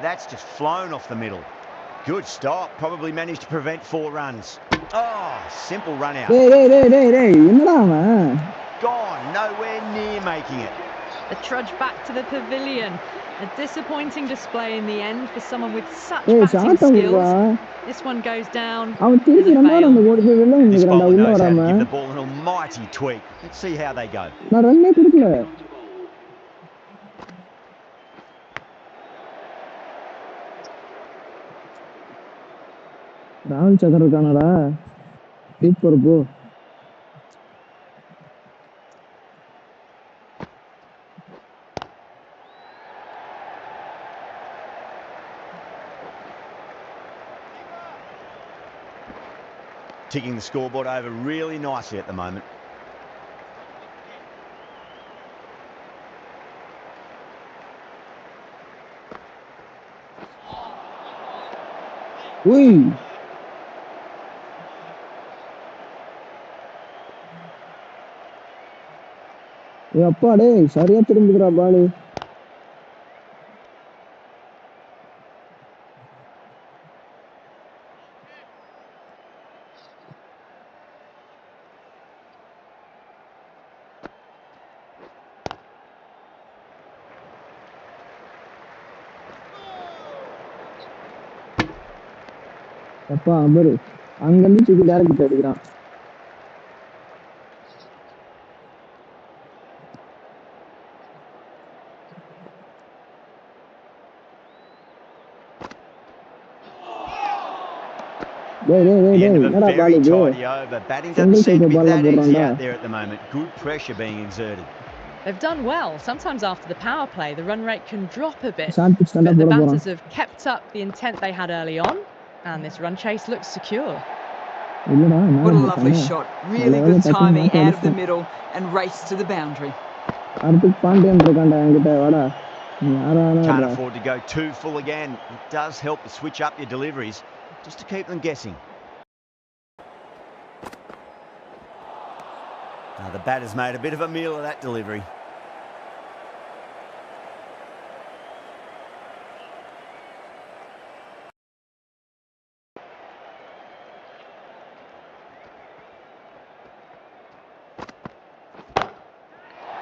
that's just flown off the middle. Good stop. Probably managed to prevent 4 runs. Oh, simple run out. Hey, Gone, nowhere near making it. The trudge back to the pavilion. A disappointing display in the end for someone with such batting skills. This one goes down as a fail. This bowler knows how to give the ball an almighty tweak. Let's see how they go. ராகுல் சக்கர் இருக்கானடா. Super போ. Ticking the scoreboard over really nicely at the moment. அப்பா டேய் சரியா திரும்பிடுறா பாலு. அப்பா அவரு அங்கிருந்து தூக்கி டேரக்ட் அடிக்கிறான். The end of a very tidy over. Batting doesn't seem to be that easy out there at the moment. Good pressure being exerted. They've done well. Sometimes after the power play, the run rate can drop a bit. But the batters have kept up the intent they had early on, and this run chase looks secure. What a lovely shot. Really good timing out of the middle and race to the boundary. Can't afford to go too full again. It does help to switch up your deliveries, just to keep them guessing. Now the batter's made a bit of a meal of that delivery.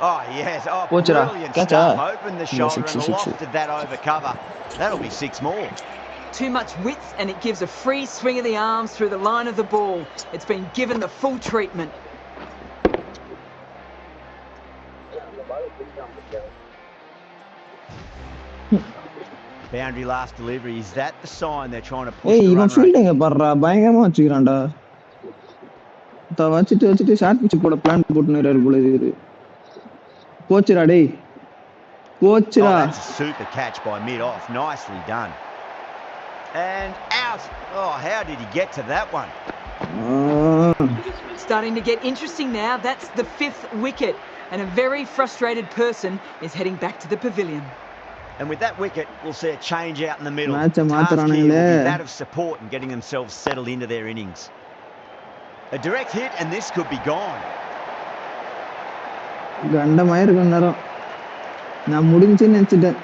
Oh, yes. Oh, brilliant stuff. Opened the shoulder and lofted that over cover. That'll be 6 more. Too much width and it gives a free swing of the arms through the line of the ball. It's been given the full treatment. Boundary last delivery. Is that the sign they're trying to push the இவன் run rate? ஃபீல்டிங்க பண்றா பயங்கரமா வச்சுக்கிறான்டா. வச்சுட்டு short pitch போட plan போட்டுறாரு போல இது. கோச்சரா டேய். கோச்சரா. Oh, that's a super catch by mid-off. Nicely done. And out. Oh, how did he get to that one? Starting to get interesting now. That's the 5th wicket. And a very frustrated person is heading back to the pavilion. And with that wicket, we'll see a change out in the middle. Task here will be that of support and getting themselves settled into their innings. A direct hit and this could be gone. கண்டமாயிருக்கும் நேரம். நான் முடிஞ்சுன்னு நினைச்சிட்டேன்.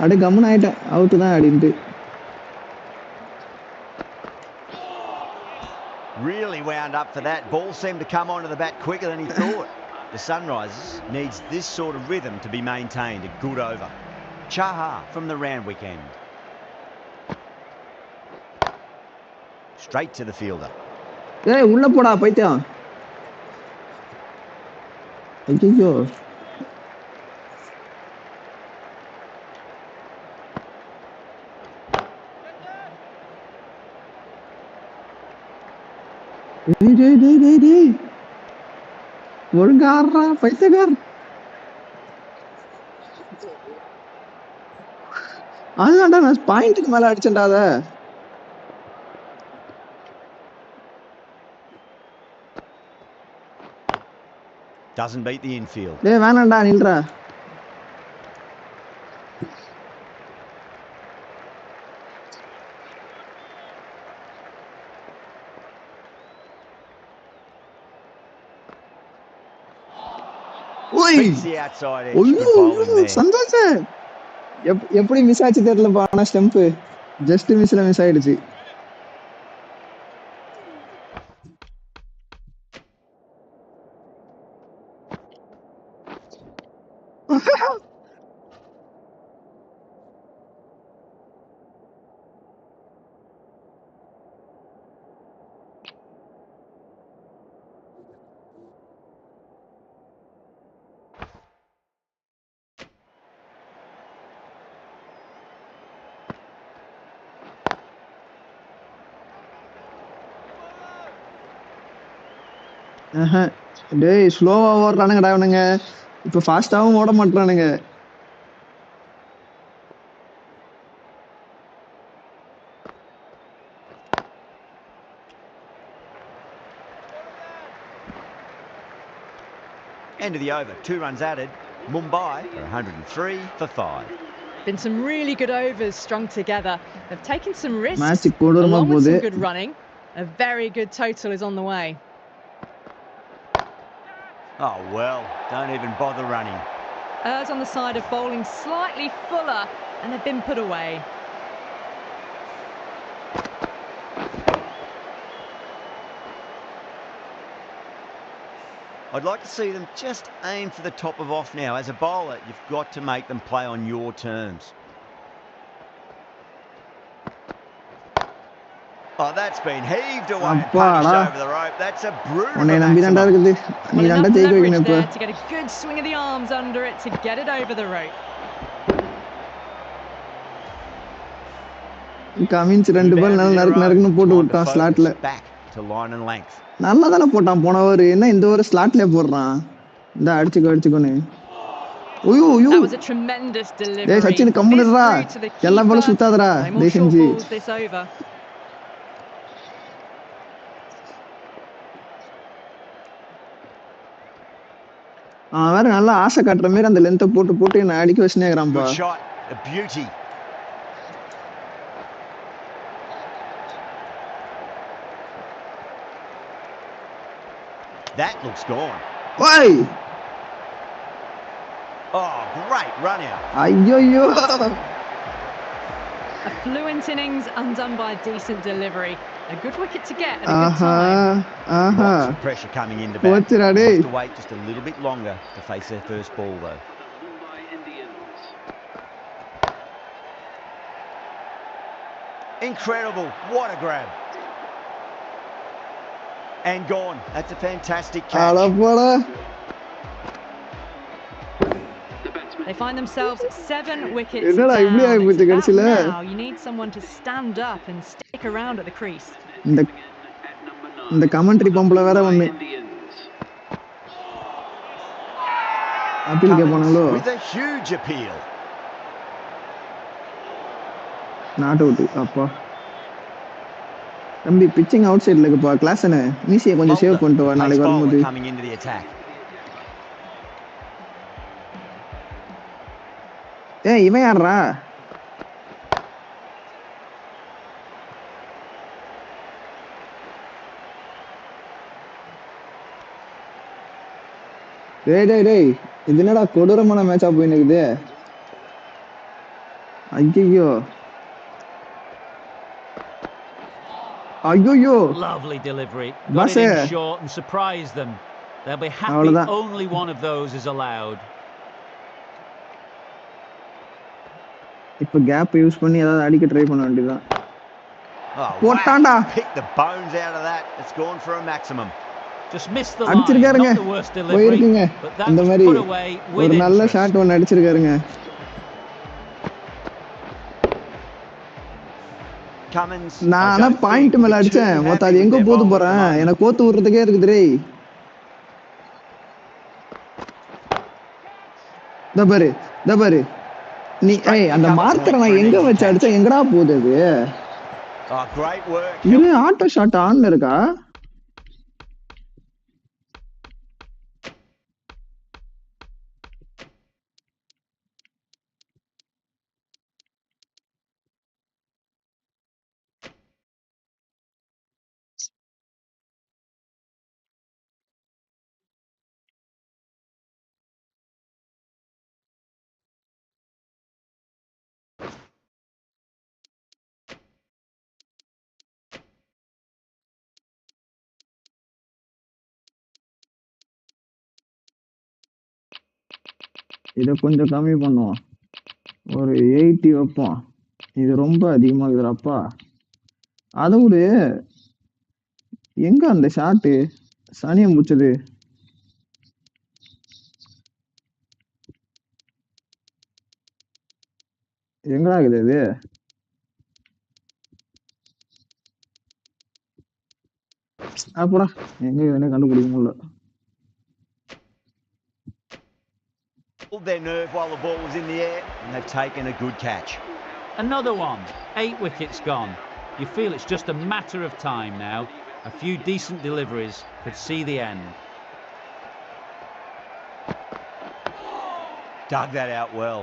அப்படியே கம்முன்னு ஆயிட்டேன். Out தான் அப்படின்ட்டு. Really wound up for that. Ball seemed to come onto the bat quicker than he thought. The Sunrisers needs this sort of rhythm to be maintained. A good over. Chahar from the Randwick end. Straight to the fielder. ஏய் உள்ள போடா பைத்தியம். ஐயோ. டேய். ஒழுங்கா ஆடுறா பைத்தியக்கார. அதுதான்டா நான் பாயிண்ட்டுக்கு மேல அடிச்சேன்டா அத. Doesn't beat the infield. டேய் வேணாம்டா நில்றா. Beats the outside edge. Good bowling there. Santhosh எப்படி மிஸ் ஆச்சு தெரியலப்பா ஆனா ஸ்டம்ப் ஜஸ்ட் மிஸ்ல மிஸ் ஆயிடுச்சு. டேய் ஸ்லோவா ஓடுறானுங்கடா இவனுங்க. இப்ப ஃபாஸ்டாவும் ஓட மாட்டானுங்க. End of the over. 2 runs added. Mumbai are 103 for 5. Been some really good overs strung together. They've taken some risks Magic along with some good running. A very good total is on the way. Oh, well, don't even bother running. Errs on the side of bowling slightly fuller, and they've been put away. I'd like to see them just aim for the top of off now. As a bowler, you've got to make them play on your terms. Oh, that's been heaved away and punched over the rope. That's a brutal maximum. Well, enough leverage there to get a good swing of the arms under it to get it over the rope. Cummins ரெண்டு பால் நறுக்குன்னு போட்டு விட்டான் ஸ்லாட்ல. நல்லா தானே போட்டான் போனவர், என்ன இந்த ஒரு ஸ்லாட்ல போடுறான். இந்த அடிச்சுக்கோன்னு. ஓய்யோ ஓய்யோ. That was a tremendous delivery. டேய் சச்சின் கம்முனுடா. எல்லா பாலும் சுத்தாதடா. டேய் செஞ்சி. வேற நல்லா ஆசை காட்டுற மாதிரி அந்த லென்த்தை போட்டு என்ன அடிக்க வச்சுனே இருக்கிறான்பா. That looks gone. Oi! Oh, great run out. Ayyo. A fluent innings undone by a decent delivery. A good wicket to get at a good time. Lots of pressure coming into bat. Have to wait just a little bit longer to face their first ball, though. Incredible. What a grab. And gone. That's a fantastic catch. They find themselves 7 wickets down. Now you need someone to stand up and stick around at the crease. இந்த commentary பம்பல வேற ஒண்ணு appeal கேட்பானோ. With a huge appeal. Not out. அப்பா தம்பி pitching out சைடுல இருக்குப்பா. கிளாஸ்னே மீசியை கொஞ்சம் சேவ் பண்ணிட்டு வா நாளைக்கு வரும்போது. ஏய் இவன் யாரா? டேய் இது என்னடா கொடூரமான மேட்சா போய் நிக்குது. ஐயோ Lovely delivery. Got it in short and surprised them. They'll be happy only one of those is allowed. இப்ப கேப் யூஸ் பண்ணி ஏதாவது அடிக்க ட்ரை பண்ண வேண்டியதான். போட்டான்டா. Pick the bones out of that. It's gone for a maximum. Just missed the line. Not the worst delivery. But that was put away with ஒரு நல்ல shot ஒன்னு அடிச்சிருக்காருங்க. நான் பாயிண்ட் மேல அடிச்சேன். மொத்த அது எங்க போது போறேன். எனக்கு கோத்து விடுறதுக்கே இருக்குது டேய். தபாரு நீ அந்த மார்க்கரை நான் எங்க வச்சு அடிச்சா எங்கடா போகுது அது? இது ஆட்டோ ஷாட் ஆன்ல இருக்கா? இதை கொஞ்சம் கம்மி பண்ணுவோம். ஒரு 80 வைப்போம். இது ரொம்ப அதிகமாகுதுப்பா. அதோடு எங்க அந்த ஷாட்டு சனியம் முடிச்சது? எங்கடா இருக்குது இது? அப்படா எங்க என்ன கண்டுபிடிக்க முடியல. Their nerve while the ball was in the air and they've taken a good catch. Another one. 8 wickets gone. You feel it's just a matter of time now. A few decent deliveries could see the end. Dug that out well.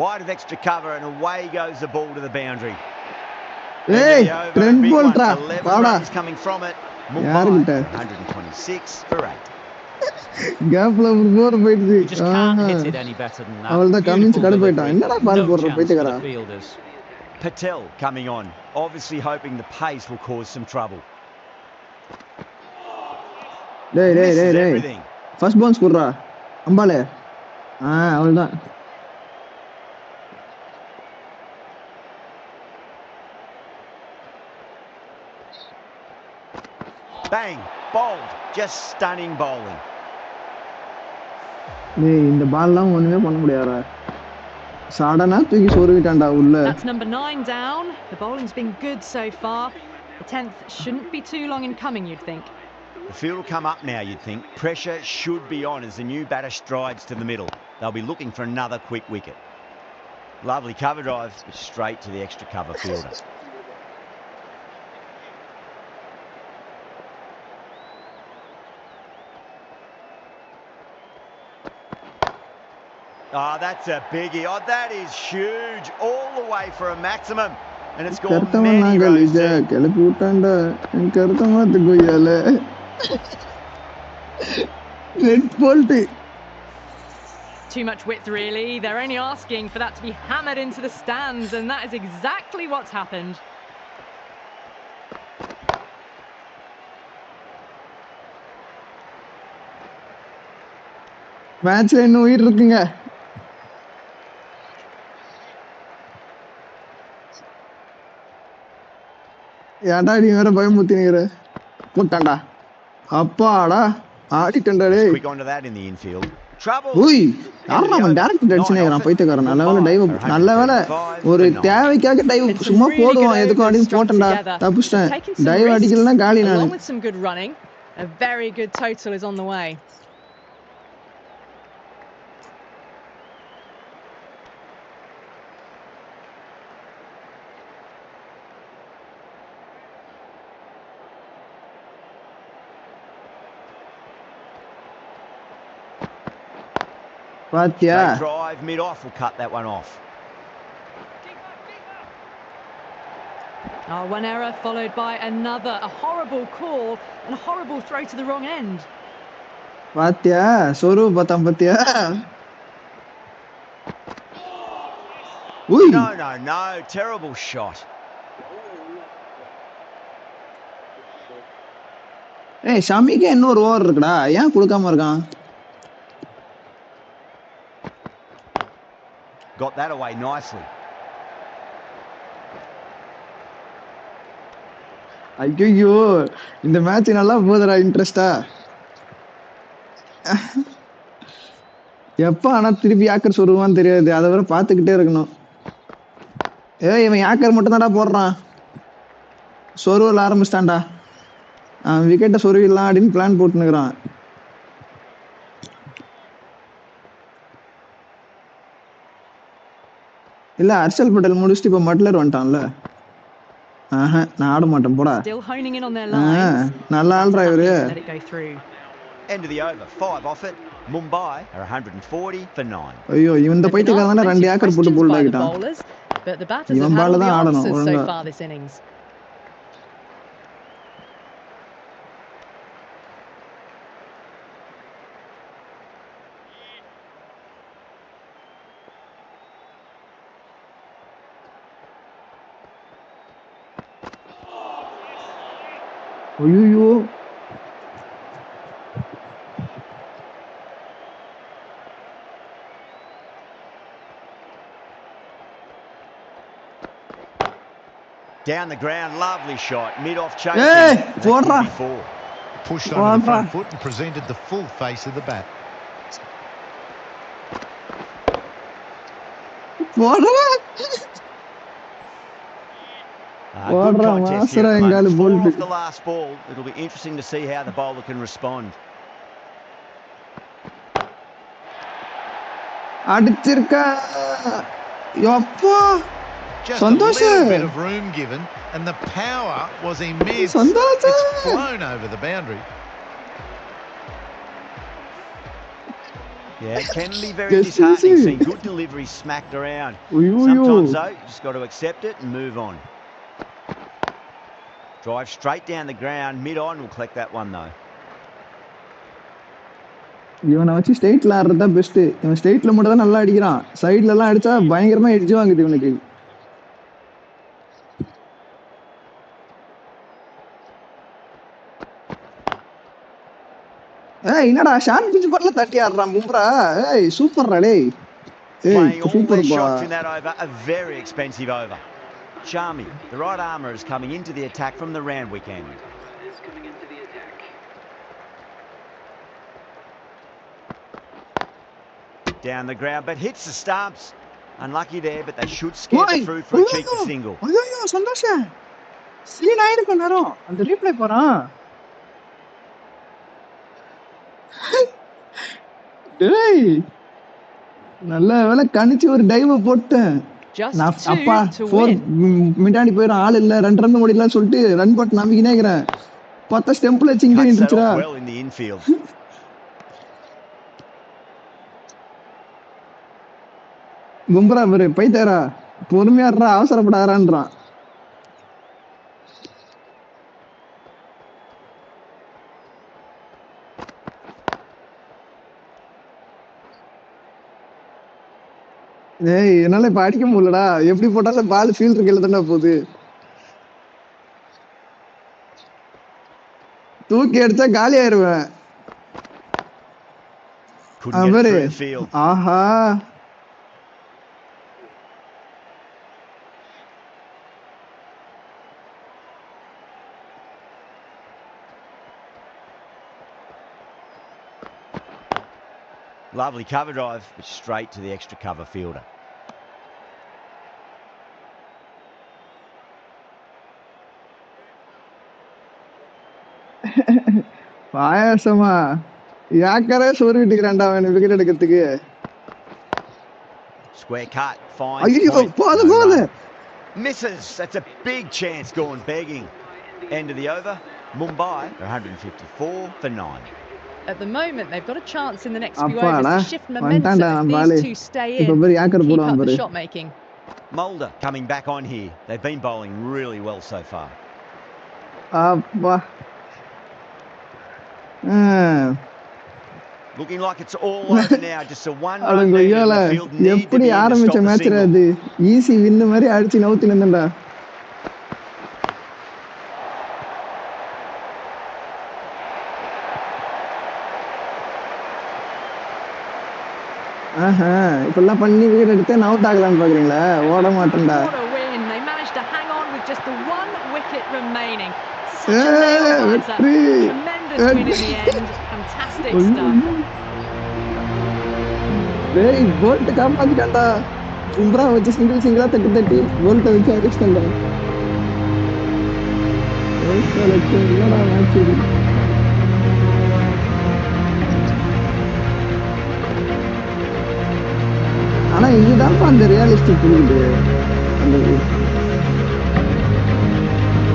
Wide of extra cover and away goes the ball to the boundary. Hey, Trent Boltra. Runs coming from it. Mumbai 126 for 8. Gapla more போயிடுச்சு. You just can't hit it any better than that. அவளோட Cummins கட போய்ட்டான். என்னடா பால் போடுற போயிட்டேங்கடா. Patel coming on, obviously hoping the pace will cause some trouble. Everything. First bounce kurra. Ambale. Avalda. Bang, bowled. Just stunning bowling. இந்த பால்லாம் ஒண்ணுமே பண்ண முடியாதா? சடனா தூக்கி சொருவிட்டான்டா உள்ள. That's number 9 down. The bowling's been good so far. The 10th shouldn't be too long in coming, you'd think. The field will come up now, you'd think. Pressure should be on as the new batter strides to the middle. They'll be looking for another quick wicket. Lovely cover drive, but straight to the extra cover fielder. Oh, that's a biggie. Oh, that is huge. All the way for a maximum. And it's gone many rows too. Too much width, really. They're only asking for that to be hammered into the stands, and that is exactly what's happened. Match இன்னும் உயிர் இருக்குங்க. ஏன்டா நீ வேற பயமுறுத்தினீங்கற? போட்டான்டா. அப்பாடா ஆடிட்டேன்டா டேய். Quick onto that in the infield. Trouble. ஓய் யாரா அவன் டைரக்ட் அடிச்சனேங்கறான் பைத்தியக்காரன். நல்ல வேளை ஒரு தேவைக்காக டைவ் சும்மா போடுவான் எதுக்கு அடிச்சு போட்டேன்டா. தப்புச்சேன். டைவ் அடிக்கலனா காலி நான். Along with some good running, a very good total is on the way. Drive mid-off will cut that one off. One error followed by another. A horrible call and a horrible throw to the wrong end. Patya, Soru batam patya. No. Terrible shot. Hey, Shamiக்கு இன்னொரு over இருக்குடா. ஏன் கொடுக்காம இருக்கான்? Got that away nicely. ஐயோ இந்த match நல்லா போகுதுடா இன்ட்ரெஸ்டா. எப்ப ஆனா திருப்பி யாக்கர் சொருவான்னு தெரியாது. அதை வரை பார்த்துக்கிட்டே இருக்கணும். இவன் யாக்கர் மட்டும் தான்டா போடுறான். சொருவில் ஆரம்பிச்சிட்டான்டா. விக்கெட்டை சொருவிடலாம் அப்படின்னு பிளான் போட்டுனுக்குறான். இல்ல ஹர்ஷல் பட்டேல் முடிச்சுட்டு இப்ப மட்லர் வந்துட்டான்ல. நான் ஆட மாட்டேன் போடா. நல்ல ஆள்ரா இவரு. End of the over. 5 off it. Mumbai are 140 for 9. ஐயோ இந்த பைத்தியக்காரன் தான் 2 ஏக்கர் போட்டு போல்ட் ஆகிட்டான். இவன் பால்ல தான் ஆடணும் ஒழுங்கா. ஐயோ down the ground, lovely shot, mid-off chasing. Hey, போடுறா. Pushed on the front foot and presented the full face of the bat. போடுறா. Good contest here. Off the last ball. It'll be interesting to see how the bowler can respond. அடிச்சிருக்கா. Yapa. Just a little bit of room given and the power was immense. It's flown over the boundary. Yeah, it can be very disheartening seeing good delivery smacked around. Sometimes though, you just got to accept it and move on. Drive straight down the ground, mid-on will collect that one though. இவனை வச்சு ஸ்டேட்ல ஆடுறதா best. இவன் ஸ்டேட்ல மட்டும் தான் நல்லா அடிக்கிறான். சைடுல எல்லாம் அடிச்சா பயங்கரமா எட்ஜ் வாங்குது இவனுக்கு. என்னடா ஷான் பிஞ்ச் பால்ல தட்டி ஆடுறான் பும்ரா. சூப்பர்ரா டேய். Playing all சூப்பர் their பா. shots in that over, a very expensive over. Charmy, the right armour, is coming into the attack from the Randwick end. Down the ground, but hits the stumps. Unlucky there, but they should scare through for a cheeky single. ஐயோ Santhosh. Scene ஆயிருக்கு நேரம். அந்த replay போறான். டேய். நல்ல வேளை கணிச்சு ஒரு டைவ் போட்டேன். அப்பா 4 மிட்டாடி போயிடும் ஆள் இல்ல 2 ரன் ஓடிடலாம் சொல்லிட்டு ரன் போட்டு நம்பிக்கினே இருக்கிறேன். பார்த்தா ஸ்டெம்ப்ல வச்சு இங்கே நின்றுச்சுடா. பும்ரா பாரு பைத்தாரா பொறுமையாடுறா அவசரப்படாதான்றான். என்னால இப்ப அடிக்க முடியலடா. எப்படி போட்டாலும் பால் ஃபீல்டருக்கு எழுதுனா போகுது. தூக்கி அடிச்சா காலி ஆயிருவேன். ஆஹா Lovely cover drive, but straight to the extra cover fielder. பாயாசமா யாக்கரே சோறிட்டுக்கிறான்டா அவன் விக்கெட் எடுக்கிறதுக்கு. Square cut, fine. போது misses. That's a big chance gone begging. End of the over. Mumbai 154 for 9. At the moment, they've got a chance in the next few overs to shift momentum if these two stay in. Keep up the shot making. Mulder coming back on here. They've been bowling really well so far. Looking like it's all over now. Just a one run lead in the field. எப்படி ஆரம்பிச்ச மேட்ச்ல அது easy win மாதிரி அடிச்சு நவுத்தி நின்னடா. இப்பெல்லாம் பண்ணி wicket எடுத்து out ஆகலாம்னு பாக்குறீங்களா? ஓட மாட்டேன்டா. டேய் போல்ட் காப்பாத்திட்டான்டா. பும்ரா வச்சு சிங்கிளா தட்டி போல்ட் வச்சு அடிச்சிட்டான்டா. என்னடா மேட்ச் இது? ஆனா இதுதான் அந்த ரியலிஸ்டிக் புரியுது.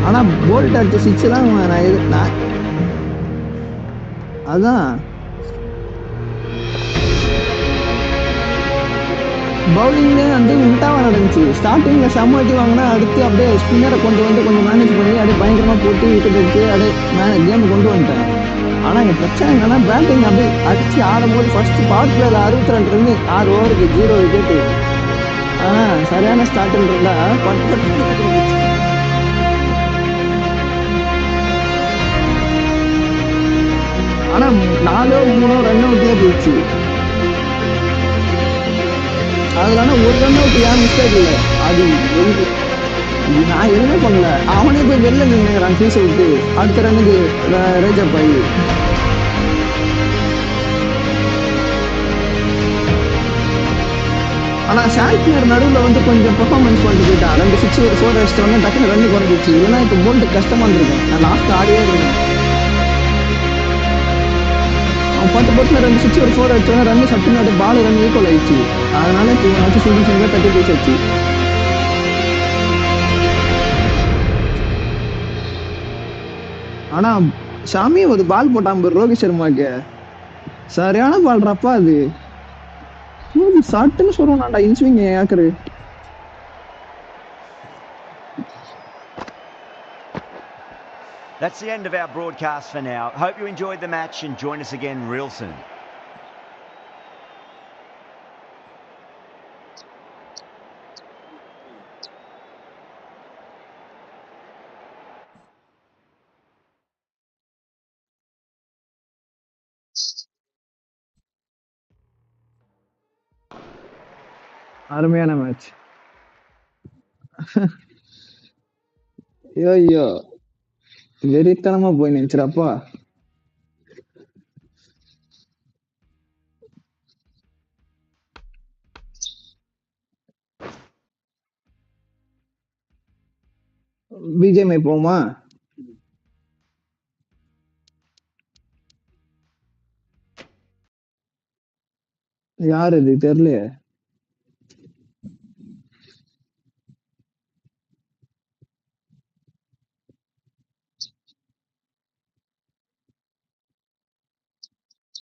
ஆனா போல்ட் அடிச்ச சிக்ஸ் தான் நான் அதான் பவுலிங்ல வந்து உல்டாவா நடந்துச்சு. ஸ்டார்டிங்ல செம்ம அடி வாங்கினா அடுத்து அப்படியே ஸ்பின்னரை கொண்டு வந்து கொஞ்சம் மேனேஜ் பண்ணி அப்படியே பயங்கரமா போட்டு விக்கெட் எடுத்து அப்படியே கேம் கொண்டு வந்துட்டேன். ஆனா எங்க பிரச்சனை என்னன்னா பேட்டிங் அப்படியே அடிச்சு ஆடும்போது ஃபர்ஸ்ட் பவர் பிளேல 62 ரன் 6 ஓவருக்கு 0 விக்கெட்டு. சரியான ஸ்டார்ட் இருந்தா ஆனா 4-3 ரன் அவுட்லயே போயிடுச்சு. அதனால ஒரு ரன் அவுட் ஏன் மிஸ்டேக் இல்லை. அது நான் எதுவுமே பண்ணல. அவனே போய் வெளில நின்னுறான் ஃபீஸை விட்டு. அடுத்த ரன்னுக்கு ரேஜப் ஆகி ஆனா ஷான்ட்னர் நடுவில் வந்து கொஞ்சம் பெர்ஃபார்மன்ஸ் பண்ணிட்டு போயிட்டான். 2 6 ஒரு 4 அடிச்சிட்டோன்னா டக்குனு ரன் குறைஞ்சிச்சு. இல்லைன்னா இப்போ போல்ட்டு கஷ்டமா இருந்திருக்கேன். நான் லாஸ்ட் ஆடியே இருந்தேன். அவன் 10 போட்டுல 2 6 ஒரு 4 அடிச்சோன்னா ரன் சட்டுன்னு பால் ரன் ஈக்குவல் ஆயிடுச்சு. அதனால இப்போ வச்சு சிங்கிள் 30 பேசாச்சு. ஆனா சாமி ஒரு பால் போட்டான் ரோஹித் சர்மாக்கு. சரியான பால்றாப்பா அது. சட்டுன்னு சொல்லுவான்டா இன்ஸ்விங் ஏக்கரு. That's the end of our broadcast for now. Hope you enjoyed the match and join us again real soon. அருமையான மேட்ச். ஐயோ வெறித்தனமா போய் நினைச்சிடாப்பா. பிஜிஎம்ஐ போமா? யார் இது தெரியலையே.